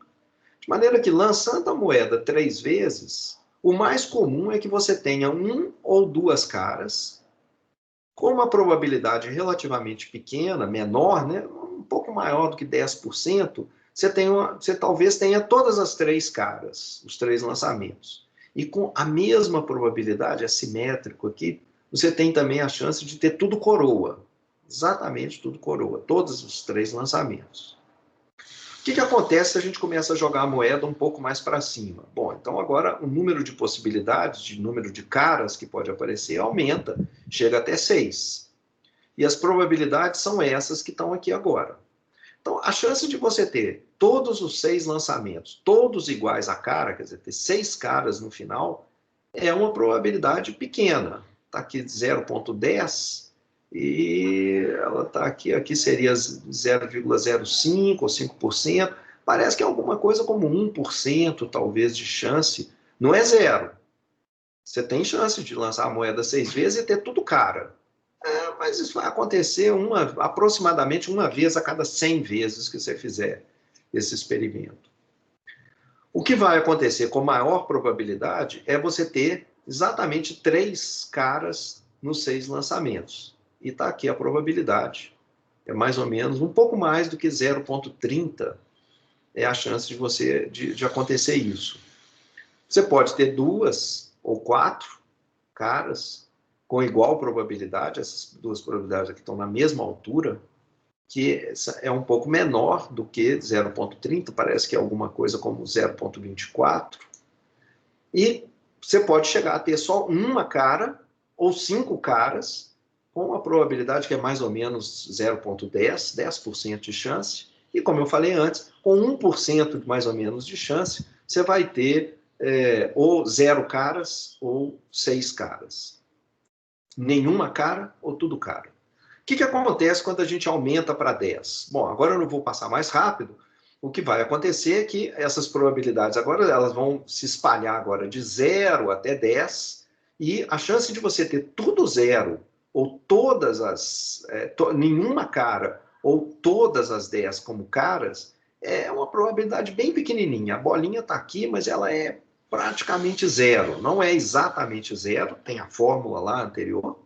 De maneira que, lançando a moeda 3 vezes, o mais comum é que você tenha 1 ou 2 caras, com uma probabilidade relativamente pequena, menor, né, um pouco maior do que 10%, você talvez tenha todas as 3 caras, os 3 lançamentos. E com a mesma probabilidade, assimétrico aqui, você tem também a chance de ter tudo coroa. Exatamente tudo coroa, todos os 3 lançamentos. O que acontece se a gente começa a jogar a moeda um pouco mais para cima? Bom, então agora o número de possibilidades, de número de caras que pode aparecer, aumenta, chega até 6. E as probabilidades são essas que estão aqui agora. Então, a chance de você ter todos os 6 lançamentos, todos iguais a cara, quer dizer, ter 6 caras no final, é uma probabilidade pequena. Está aqui 0,10. E ela está aqui seria 0,05 ou 5%. Parece que é alguma coisa como 1%, talvez, de chance. Não é 0. Você tem chance de lançar a moeda 6 vezes e ter tudo cara. Mas isso vai acontecer aproximadamente uma vez a cada 100 vezes que você fizer esse experimento. O que vai acontecer com maior probabilidade é você ter exatamente 3 caras nos 6 lançamentos. E está aqui a probabilidade. É mais ou menos, um pouco mais do que 0,30 é a chance de acontecer isso. Você pode ter 2 ou 4 caras com igual probabilidade, essas 2 probabilidades aqui estão na mesma altura, que é um pouco menor do que 0,30, parece que é alguma coisa como 0,24. E você pode chegar a ter só uma cara ou 5 caras, com uma probabilidade que é mais ou menos 0,10, 10% de chance. E como eu falei antes, com 1% mais ou menos de chance, você vai ter ou 0 caras ou 6 caras. Nenhuma cara ou tudo cara. O que acontece quando a gente aumenta para 10? Bom, agora eu não vou passar mais rápido. O que vai acontecer é que essas probabilidades agora elas vão se espalhar agora de 0 até 10, e a chance de você ter tudo 0 ou todas nenhuma cara, ou todas as 10 como caras, é uma probabilidade bem pequenininha. A bolinha está aqui, mas ela é praticamente 0. Não é exatamente 0, tem a fórmula lá anterior.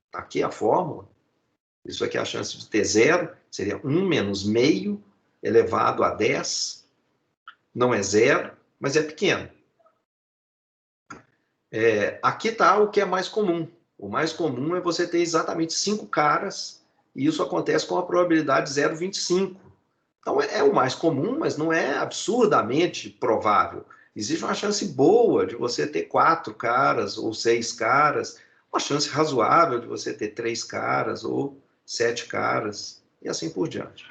Está aqui a fórmula. Isso aqui é a chance de ter 0, seria 1 menos meio elevado a 10. Não é 0, mas é pequeno. Aqui está o que é mais comum. O mais comum é você ter exatamente 5 caras, e isso acontece com a probabilidade 0,25. Então, é o mais comum, mas não é absurdamente provável. Existe uma chance boa de você ter 4 caras ou 6 caras, uma chance razoável de você ter 3 caras ou 7 caras, e assim por diante.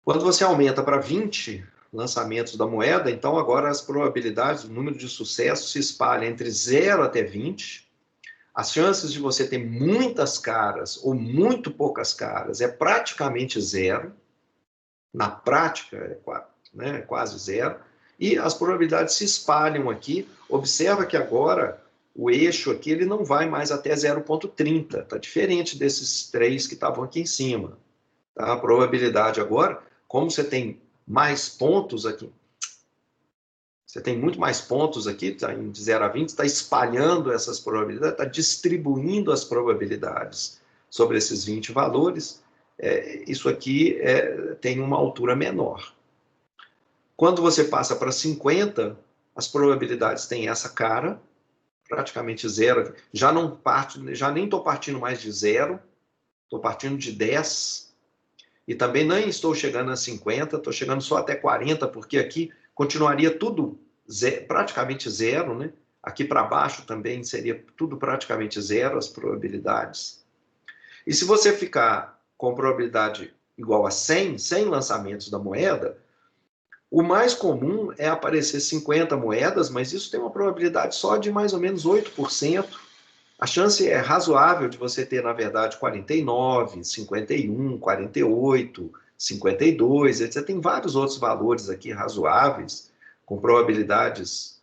Quando você aumenta para 20 lançamentos da moeda, então agora as probabilidades, o número de sucesso se espalha entre 0 até 20. As chances de você ter muitas caras ou muito poucas caras é praticamente 0. Na prática, é quase 0. E as probabilidades se espalham aqui. Observa que agora o eixo aqui ele não vai mais até 0,30. Está diferente desses 3 que estavam aqui em cima. Tá? A probabilidade agora, como você tem mais pontos aqui, você tem muito mais pontos aqui, tá, de 0 a 20, está espalhando essas probabilidades, está distribuindo as probabilidades sobre esses 20 valores, isso aqui tem uma altura menor. Quando você passa para 50, as probabilidades têm essa cara, praticamente zero. Já nem estou partindo mais de 0, estou partindo de 10, e também nem estou chegando a 50, estou chegando só até 40, porque aqui continuaria tudo praticamente zero, né? Aqui para baixo também seria tudo praticamente zero, as probabilidades. E se você ficar com probabilidade igual a 100 lançamentos da moeda, o mais comum é aparecer 50 moedas, mas isso tem uma probabilidade só de mais ou menos 8%. A chance é razoável de você ter, na verdade, 49, 51, 48, 52, etc. Tem vários outros valores aqui razoáveis, com probabilidades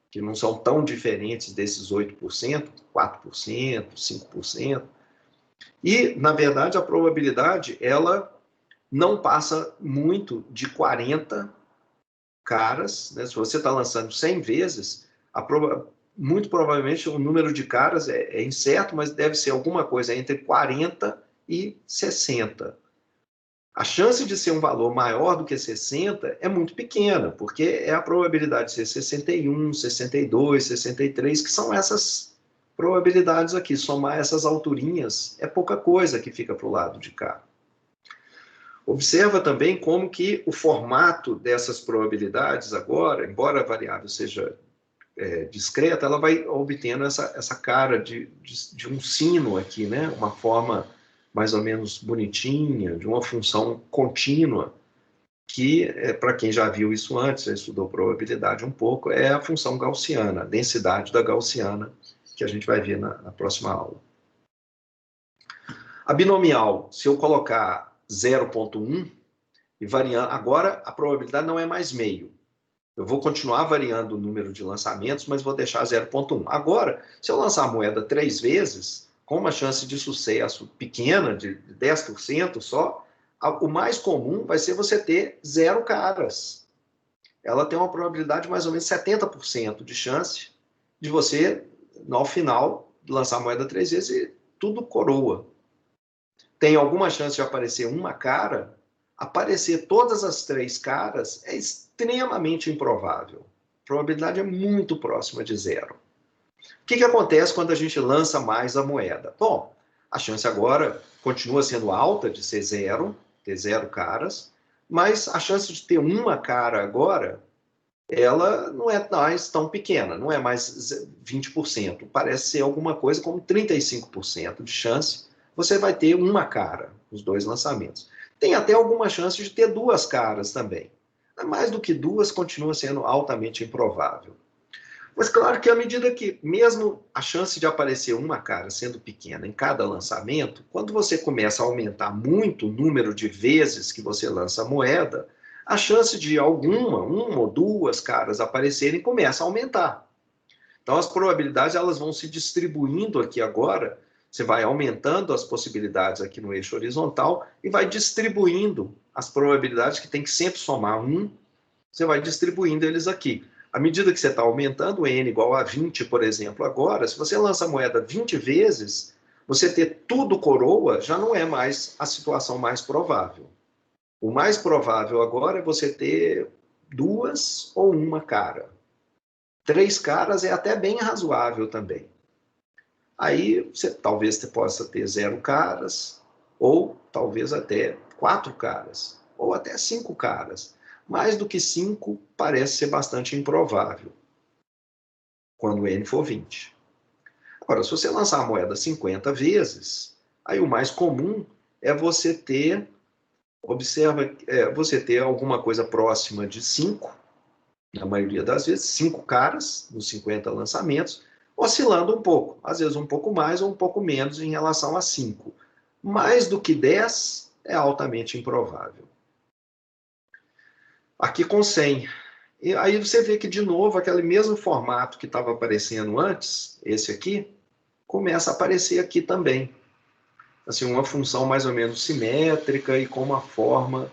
que não são tão diferentes desses 8%, 4%, 5%. E, na verdade, a probabilidade, ela não passa muito de 40 caras, né? Se você está lançando 100 vezes, muito provavelmente o número de caras é incerto, mas deve ser alguma coisa entre 40 e 60. A chance de ser um valor maior do que 60 é muito pequena, porque é a probabilidade de ser 61, 62, 63, que são essas probabilidades aqui. Somar essas alturinhas é pouca coisa que fica para o lado de cá. Observa também como que o formato dessas probabilidades agora, embora a variável seja discreta, ela vai obtendo essa cara de um sino aqui, né? Uma forma mais ou menos bonitinha, de uma função contínua, que, para quem já viu isso antes, já estudou probabilidade um pouco, é a função gaussiana, a densidade da gaussiana, que a gente vai ver na próxima aula. A binomial, se eu colocar 0,1 e variando, agora a probabilidade não é mais meio. Eu vou continuar variando o número de lançamentos, mas vou deixar 0,1. Agora, se eu lançar a moeda 3 vezes, com uma chance de sucesso pequena, de 10% só, o mais comum vai ser você ter 0 caras. Ela tem uma probabilidade de mais ou menos 70% de chance de você, no final, lançar a moeda 3 vezes e tudo coroa. Tem alguma chance de aparecer uma cara? Aparecer todas as 3 caras é extremamente improvável. A probabilidade é muito próxima de 0. O que acontece quando a gente lança mais a moeda? Bom, a chance agora continua sendo alta de ser 0, ter 0 caras, mas a chance de ter uma cara agora, ela não é mais tão pequena, não é mais 20%. Parece ser alguma coisa como 35% de chance. Você vai ter uma cara nos 2 lançamentos. Tem até alguma chance de ter 2 caras também. Mais do que 2, continua sendo altamente improvável. Mas claro que à medida que, mesmo a chance de aparecer uma cara sendo pequena em cada lançamento, quando você começa a aumentar muito o número de vezes que você lança a moeda, a chance de uma ou 2 caras aparecerem começa a aumentar. Então as probabilidades elas vão se distribuindo aqui agora. Você vai aumentando as possibilidades aqui no eixo horizontal e vai distribuindo as probabilidades, que tem que sempre somar 1, você vai distribuindo eles aqui. À medida que você está aumentando o n igual a 20, por exemplo, agora, se você lança a moeda 20 vezes, você ter tudo coroa já não é mais a situação mais provável. O mais provável agora é você ter 2 ou 1 cara. 3 caras é até bem razoável também. Aí, talvez você possa ter 0 caras, ou talvez até 4 caras, ou até 5 caras. Mais do que 5 parece ser bastante improvável, quando o n for 20. Agora, se você lançar a moeda 50 vezes, aí o mais comum é você ter, você ter alguma coisa próxima de 5, na maioria das vezes, 5 caras nos 50 lançamentos, oscilando um pouco, às vezes um pouco mais ou um pouco menos em relação a 5. Mais do que 10 é altamente improvável. Aqui com 100. E aí você vê que, de novo, aquele mesmo formato que estava aparecendo antes, esse aqui, começa a aparecer aqui também. Assim, uma função mais ou menos simétrica e com uma forma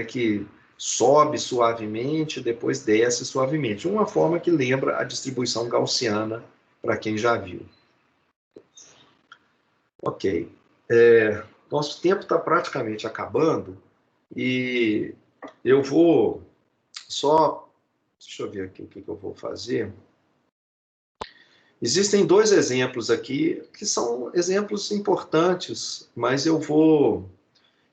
que sobe suavemente, depois desce suavemente. Uma forma que lembra a distribuição gaussiana, para quem já viu. Ok. Nosso tempo está praticamente acabando e eu vou só... Deixa eu ver aqui o que eu vou fazer. Existem 2 exemplos aqui que são exemplos importantes, mas eu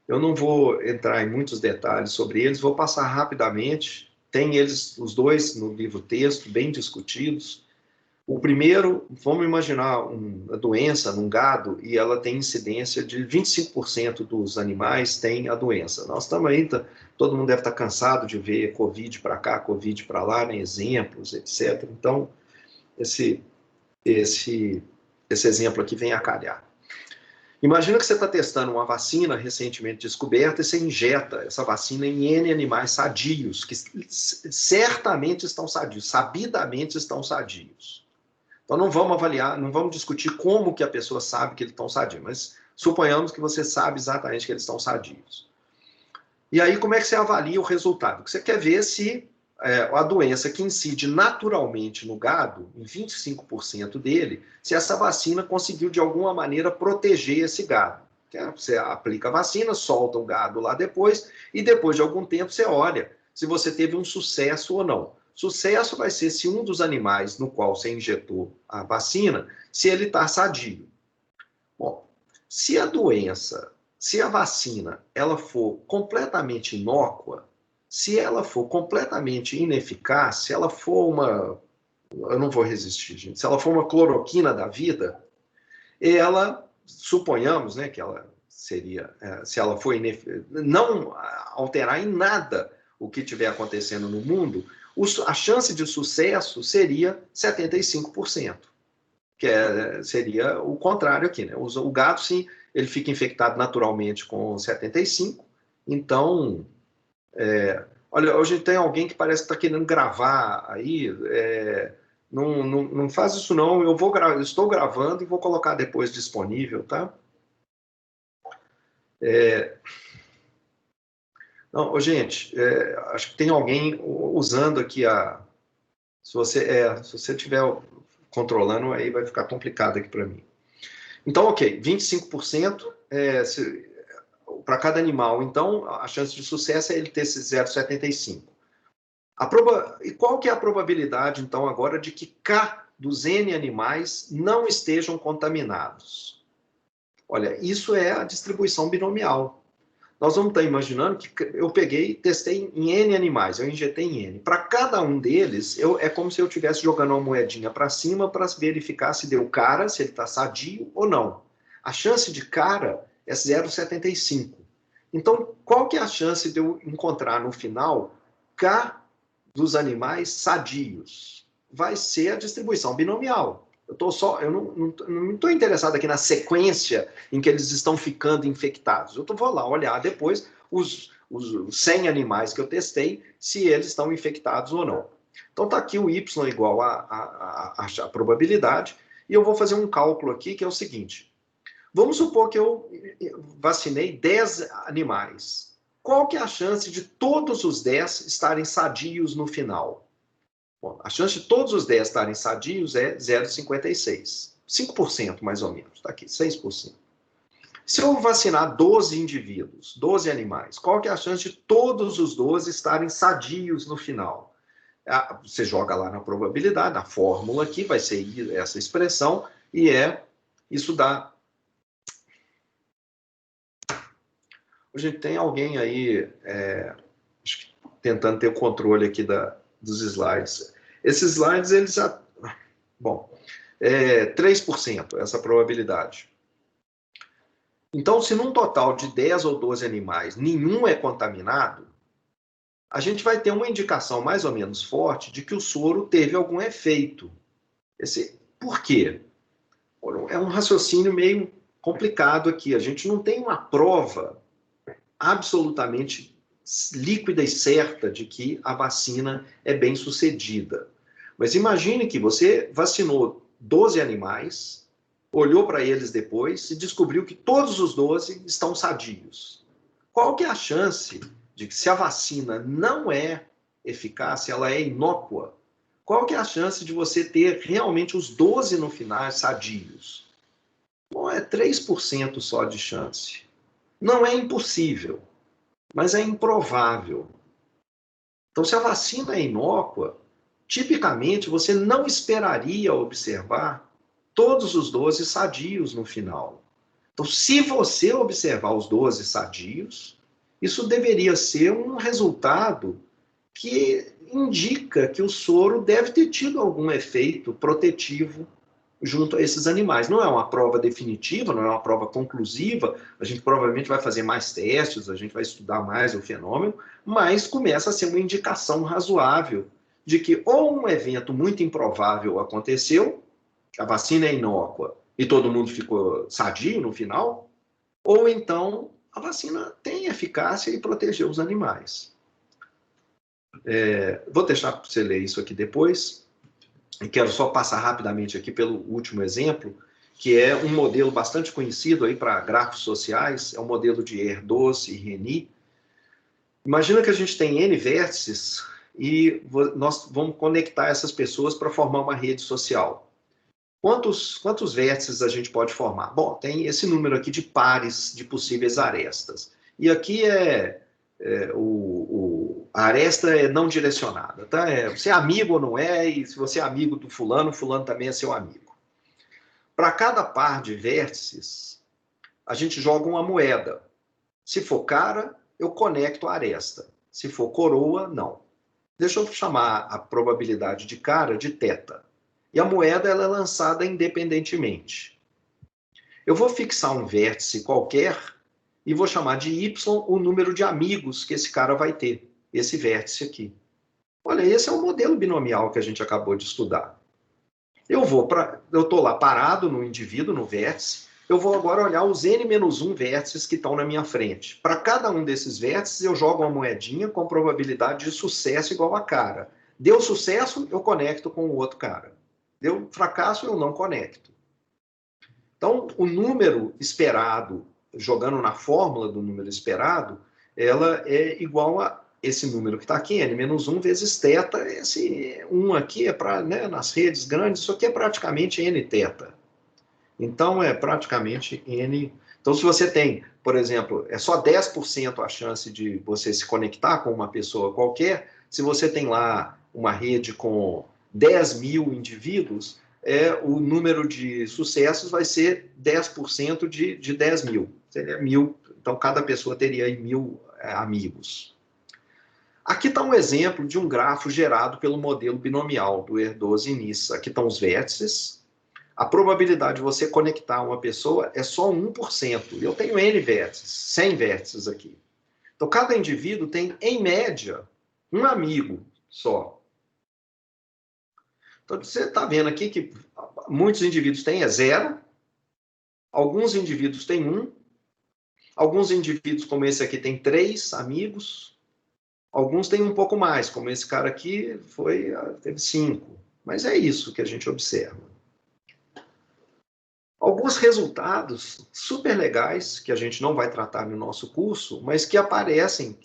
não vou entrar em muitos detalhes sobre eles, vou passar rapidamente. Tem eles, os 2, no livro texto, bem discutidos. O primeiro, vamos imaginar uma doença num gado e ela tem incidência de 25% dos animais tem a doença. Nós estamos aí, todo mundo deve estar cansado de ver Covid para cá, Covid para lá, né, exemplos, etc. Então, esse exemplo aqui vem a calhar. Imagina que você está testando uma vacina recentemente descoberta e você injeta essa vacina em N animais sadios, que certamente estão sadios, sabidamente estão sadios. Então não vamos avaliar, não vamos discutir como que a pessoa sabe que eles estão sadios, mas suponhamos que você sabe exatamente que eles estão sadios. E aí como é que você avalia o resultado? Você quer ver se a doença que incide naturalmente no gado, em 25% dele, se essa vacina conseguiu de alguma maneira proteger esse gado. Você aplica a vacina, solta o gado lá depois, e depois de algum tempo você olha se você teve um sucesso ou não. Sucesso vai ser se um dos animais no qual você injetou a vacina, se ele está sadio. Bom, se a doença, se a vacina, ela for completamente inócua, se ela for completamente ineficaz, se ela for uma... Eu não vou resistir, gente. Se ela for uma cloroquina da vida, ela, suponhamos, né, que ela seria... Se ela for não alterar em nada o que estiver acontecendo no mundo, a chance de sucesso seria 75%. Que seria o contrário aqui, né? O gado, sim, ele fica infectado naturalmente com 75%, então... olha, hoje tem alguém que parece que está querendo gravar aí, não faz isso não, eu estou gravando e vou colocar depois disponível, tá? Não, gente, acho que tem alguém usando aqui se você estiver controlando, aí vai ficar complicado aqui para mim. Então, ok, 25%, para cada animal, então, a chance de sucesso é ele ter esse 0,75. E qual que é a probabilidade, então, agora, de que K dos N animais não estejam contaminados? Olha, isso é a distribuição binomial. Nós vamos estar imaginando que eu peguei e testei em N animais, eu injetei em N. Para cada um deles, é como se eu estivesse jogando uma moedinha para cima para verificar se deu cara, se ele está sadio ou não. A chance de cara é 0,75. Então, qual que é a chance de eu encontrar no final K dos animais sadios? Vai ser a distribuição binomial. Eu não estou interessado aqui na sequência em que eles estão ficando infectados. Eu vou lá olhar depois os 100 animais que eu testei, se eles estão infectados ou não. Então, está aqui o Y igual a probabilidade, e eu vou fazer um cálculo aqui que é o seguinte. Vamos supor que eu vacinei 10 animais. Qual que é a chance de todos os 10 estarem sadios no final? Bom, a chance de todos os 10 estarem sadios é 0,56. 5% mais ou menos, está aqui, 6%. Se eu vacinar 12 indivíduos, 12 animais, qual que é a chance de todos os 12 estarem sadios no final? Você joga lá na probabilidade, na fórmula aqui, vai ser essa expressão, e isso dá... Gente, tem alguém aí tentando ter o controle aqui dos slides. Esses slides, eles já... Bom, 3% essa probabilidade. Então, se num total de 10 ou 12 animais, nenhum é contaminado, a gente vai ter uma indicação mais ou menos forte de que o soro teve algum efeito. Por quê? É um raciocínio meio complicado aqui. A gente não tem uma prova absolutamente líquida e certa de que a vacina é bem sucedida. Mas imagine que você vacinou 12 animais, olhou para eles depois e descobriu que todos os 12 estão sadios. Qual que é a chance de que, se a vacina não é eficaz, se ela é inócua, qual que é a chance de você ter realmente os 12 no final sadios? Bom, é 3% só de chance. Não é impossível, mas é improvável. Então, se a vacina é inócua, tipicamente você não esperaria observar todos os 12 sadios no final. Então, se você observar os 12 sadios, isso deveria ser um resultado que indica que o soro deve ter tido algum efeito protetivo junto a esses animais. Não é uma prova definitiva, não é uma prova conclusiva, a gente provavelmente vai fazer mais testes, a gente vai estudar mais o fenômeno, mas começa a ser uma indicação razoável de que ou um evento muito improvável aconteceu, a vacina é inócua e todo mundo ficou sadio no final, ou então a vacina tem eficácia e protegeu os animais. Vou deixar para você ler isso aqui depois. E quero só passar rapidamente aqui pelo último exemplo, que é um modelo bastante conhecido aí para grafos sociais, é o modelo de Erdős e Reni. Imagina que a gente tem N vértices e nós vamos conectar essas pessoas para formar uma rede social. Quantos vértices a gente pode formar? Bom, tem esse número aqui de pares de possíveis arestas. E aqui a aresta é não direcionada, tá? Você é amigo ou não é, e se você é amigo do fulano, o fulano também é seu amigo. Para cada par de vértices, a gente joga uma moeda. Se for cara, eu conecto a aresta. Se for coroa, não. Deixa eu chamar a probabilidade de cara de θ. E a moeda ela é lançada independentemente. Eu vou fixar um vértice qualquer e vou chamar de y o número de amigos que esse cara vai ter, esse vértice aqui. Olha, esse é o modelo binomial que a gente acabou de estudar. Eu estou lá parado no indivíduo, no vértice, eu vou agora olhar os n-1 vértices que estão na minha frente. Para cada um desses vértices, eu jogo uma moedinha com probabilidade de sucesso igual a cara. Deu sucesso, eu conecto com o outro cara. Deu fracasso, eu não conecto. Então, o número esperado, jogando na fórmula do número esperado, ela é igual a esse número que está aqui, n-1 vezes θ. Esse 1 aqui é para, né, nas redes grandes, isso aqui é praticamente nθ. Então, é praticamente n. Então, se você tem, por exemplo, é só 10% a chance de você se conectar com uma pessoa qualquer, se você tem lá uma rede com 10 mil indivíduos, o número de sucessos vai ser 10% de 10 mil. Seria 1.000, então cada pessoa teria aí 1.000 amigos. Aqui está um exemplo de um grafo gerado pelo modelo binomial do Erdős e Nice. Aqui estão os vértices. A probabilidade de você conectar uma pessoa é só 1%. Eu tenho N vértices, 100 vértices aqui. Então, cada indivíduo tem, em média, um amigo só. Então, você está vendo aqui que muitos indivíduos têm 0, alguns indivíduos têm 1, alguns indivíduos, como esse aqui, têm 3 amigos, alguns têm um pouco mais, como esse cara aqui teve 5. Mas é isso que a gente observa. Alguns resultados super legais, que a gente não vai tratar no nosso curso, mas que aparecem,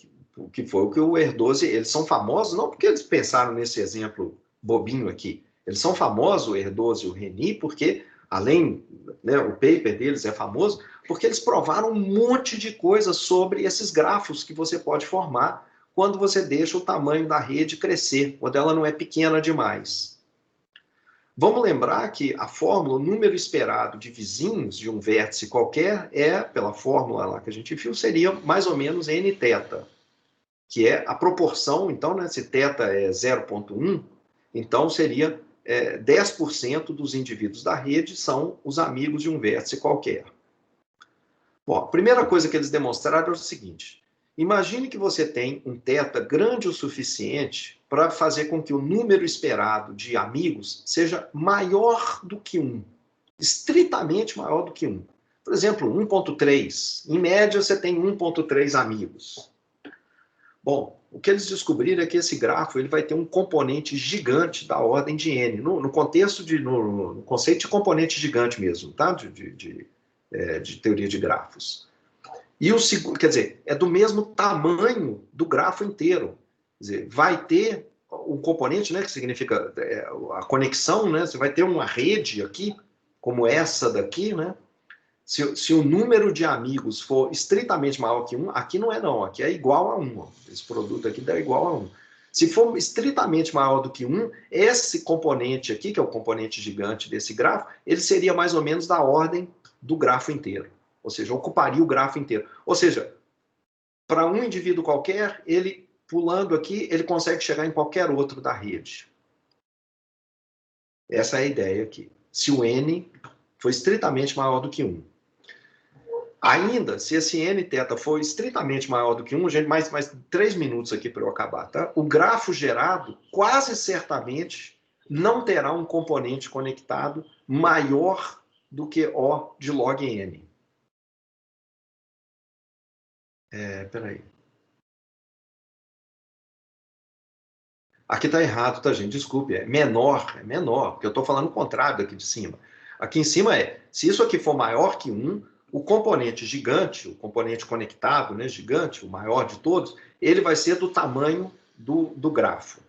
que foi o que o Erdős, eles são famosos, não porque eles pensaram nesse exemplo bobinho aqui, eles são famosos, o Erdős e o Reni, porque, além, né, o paper deles é famoso, porque eles provaram um monte de coisas sobre esses grafos que você pode formar quando você deixa o tamanho da rede crescer, quando ela não é pequena demais. Vamos lembrar que a fórmula, o número esperado de vizinhos de um vértice qualquer pela fórmula lá que a gente viu, seria mais ou menos nθ, que é a proporção, então, né, se θ é 0,1, então seria 10% dos indivíduos da rede são os amigos de um vértice qualquer. Bom, a primeira coisa que eles demonstraram é o seguinte: imagine que você tem um θ grande o suficiente para fazer com que o número esperado de amigos seja maior do que 1, estritamente maior do que 1. Por exemplo, 1,3. Em média, você tem 1,3 amigos. Bom, o que eles descobriram é que esse grafo ele vai ter um componente gigante da ordem de n, no conceito de componente gigante mesmo, tá? De teoria de grafos. E o segundo, quer dizer, é do mesmo tamanho do grafo inteiro. Quer dizer, vai ter um componente, né, que significa a conexão, né? Você vai ter uma rede aqui, como essa daqui, né? Se o número de amigos for estritamente maior que 1, aqui não é não, aqui é igual a 1. Ó. Esse produto aqui dá igual a 1. Se for estritamente maior do que 1, esse componente aqui, que é o componente gigante desse grafo, ele seria mais ou menos da ordem do grafo inteiro. Ou seja, ocuparia o grafo inteiro. Ou seja, para um indivíduo qualquer, ele pulando aqui, ele consegue chegar em qualquer outro da rede. Essa é a ideia aqui. Se o N for estritamente maior do que 1. Ainda, se esse N θ for estritamente maior do que 1, gente, mais 3 minutos aqui para eu acabar, tá? O grafo gerado, quase certamente, não terá um componente conectado maior do que O de log N. Peraí. Aqui está errado, tá, gente? Desculpe, é menor, porque eu estou falando o contrário daqui de cima. Aqui em cima se isso aqui for maior que 1, o componente gigante, o componente conectado, né, gigante, o maior de todos, ele vai ser do tamanho do grafo.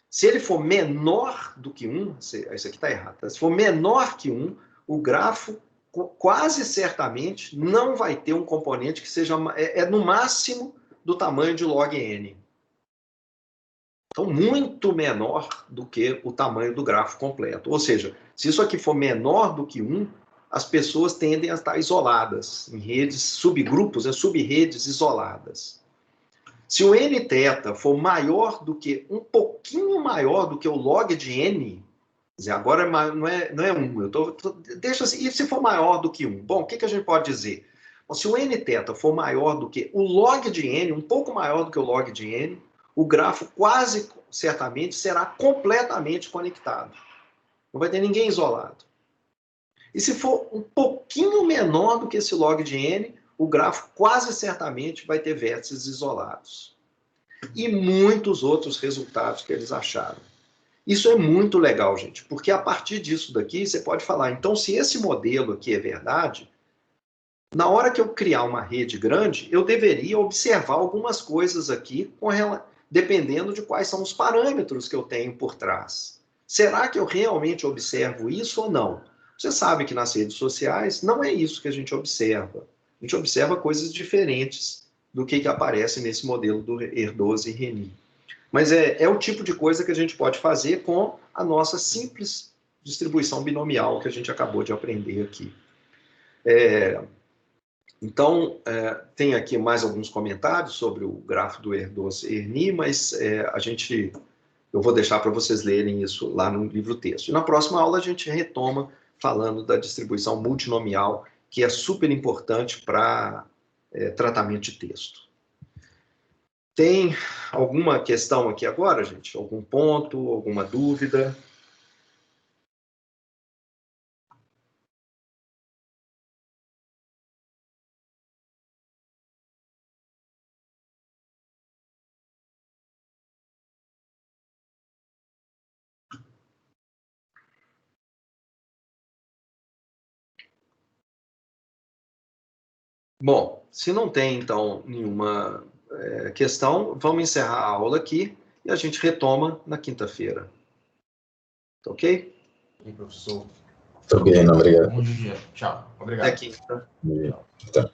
Se ele for menor do que 1, isso aqui está errado, tá? Se for menor que 1, o grafo quase certamente não vai ter um componente que seja no máximo do tamanho de log N. Então, muito menor do que o tamanho do grafo completo. Ou seja, se isso aqui for menor do que 1, as pessoas tendem a estar isoladas, em redes, subgrupos, sub-redes isoladas. Se o Nθ for maior do que, um pouquinho maior do que o log de N, quer dizer, agora não é 1, deixa assim, e se for maior do que 1? Bom, o que a gente pode dizer? Bom, se o Nθ for maior do que o log de N, um pouco maior do que o log de N, o grafo quase certamente será completamente conectado. Não vai ter ninguém isolado. E se for um pouquinho menor do que esse log de N, o grafo quase certamente vai ter vértices isolados. E muitos outros resultados que eles acharam. Isso é muito legal, gente, porque a partir disso daqui você pode falar, então se esse modelo aqui é verdade, na hora que eu criar uma rede grande, eu deveria observar algumas coisas aqui dependendo de quais são os parâmetros que eu tenho por trás. Será que eu realmente observo isso ou não? Você sabe que nas redes sociais não é isso que a gente observa. A gente observa coisas diferentes do que aparece nesse modelo do Herdose e Reni. Mas é o tipo de coisa que a gente pode fazer com a nossa simples distribuição binomial que a gente acabou de aprender aqui. Então, tem aqui mais alguns comentários sobre o grafo do Herdose e Reni, mas eu vou deixar para vocês lerem isso lá no livro-texto. E na próxima aula a gente retoma falando da distribuição multinomial, que é super importante para tratamento de texto. Tem alguma questão aqui agora, gente? Algum ponto, alguma dúvida? Bom, se não tem, então, nenhuma questão, vamos encerrar a aula aqui e a gente retoma na quinta-feira. Tá ok? E professor? Tô bem, obrigado. Bom dia. Tchau. Obrigado. Até quinta. Tá.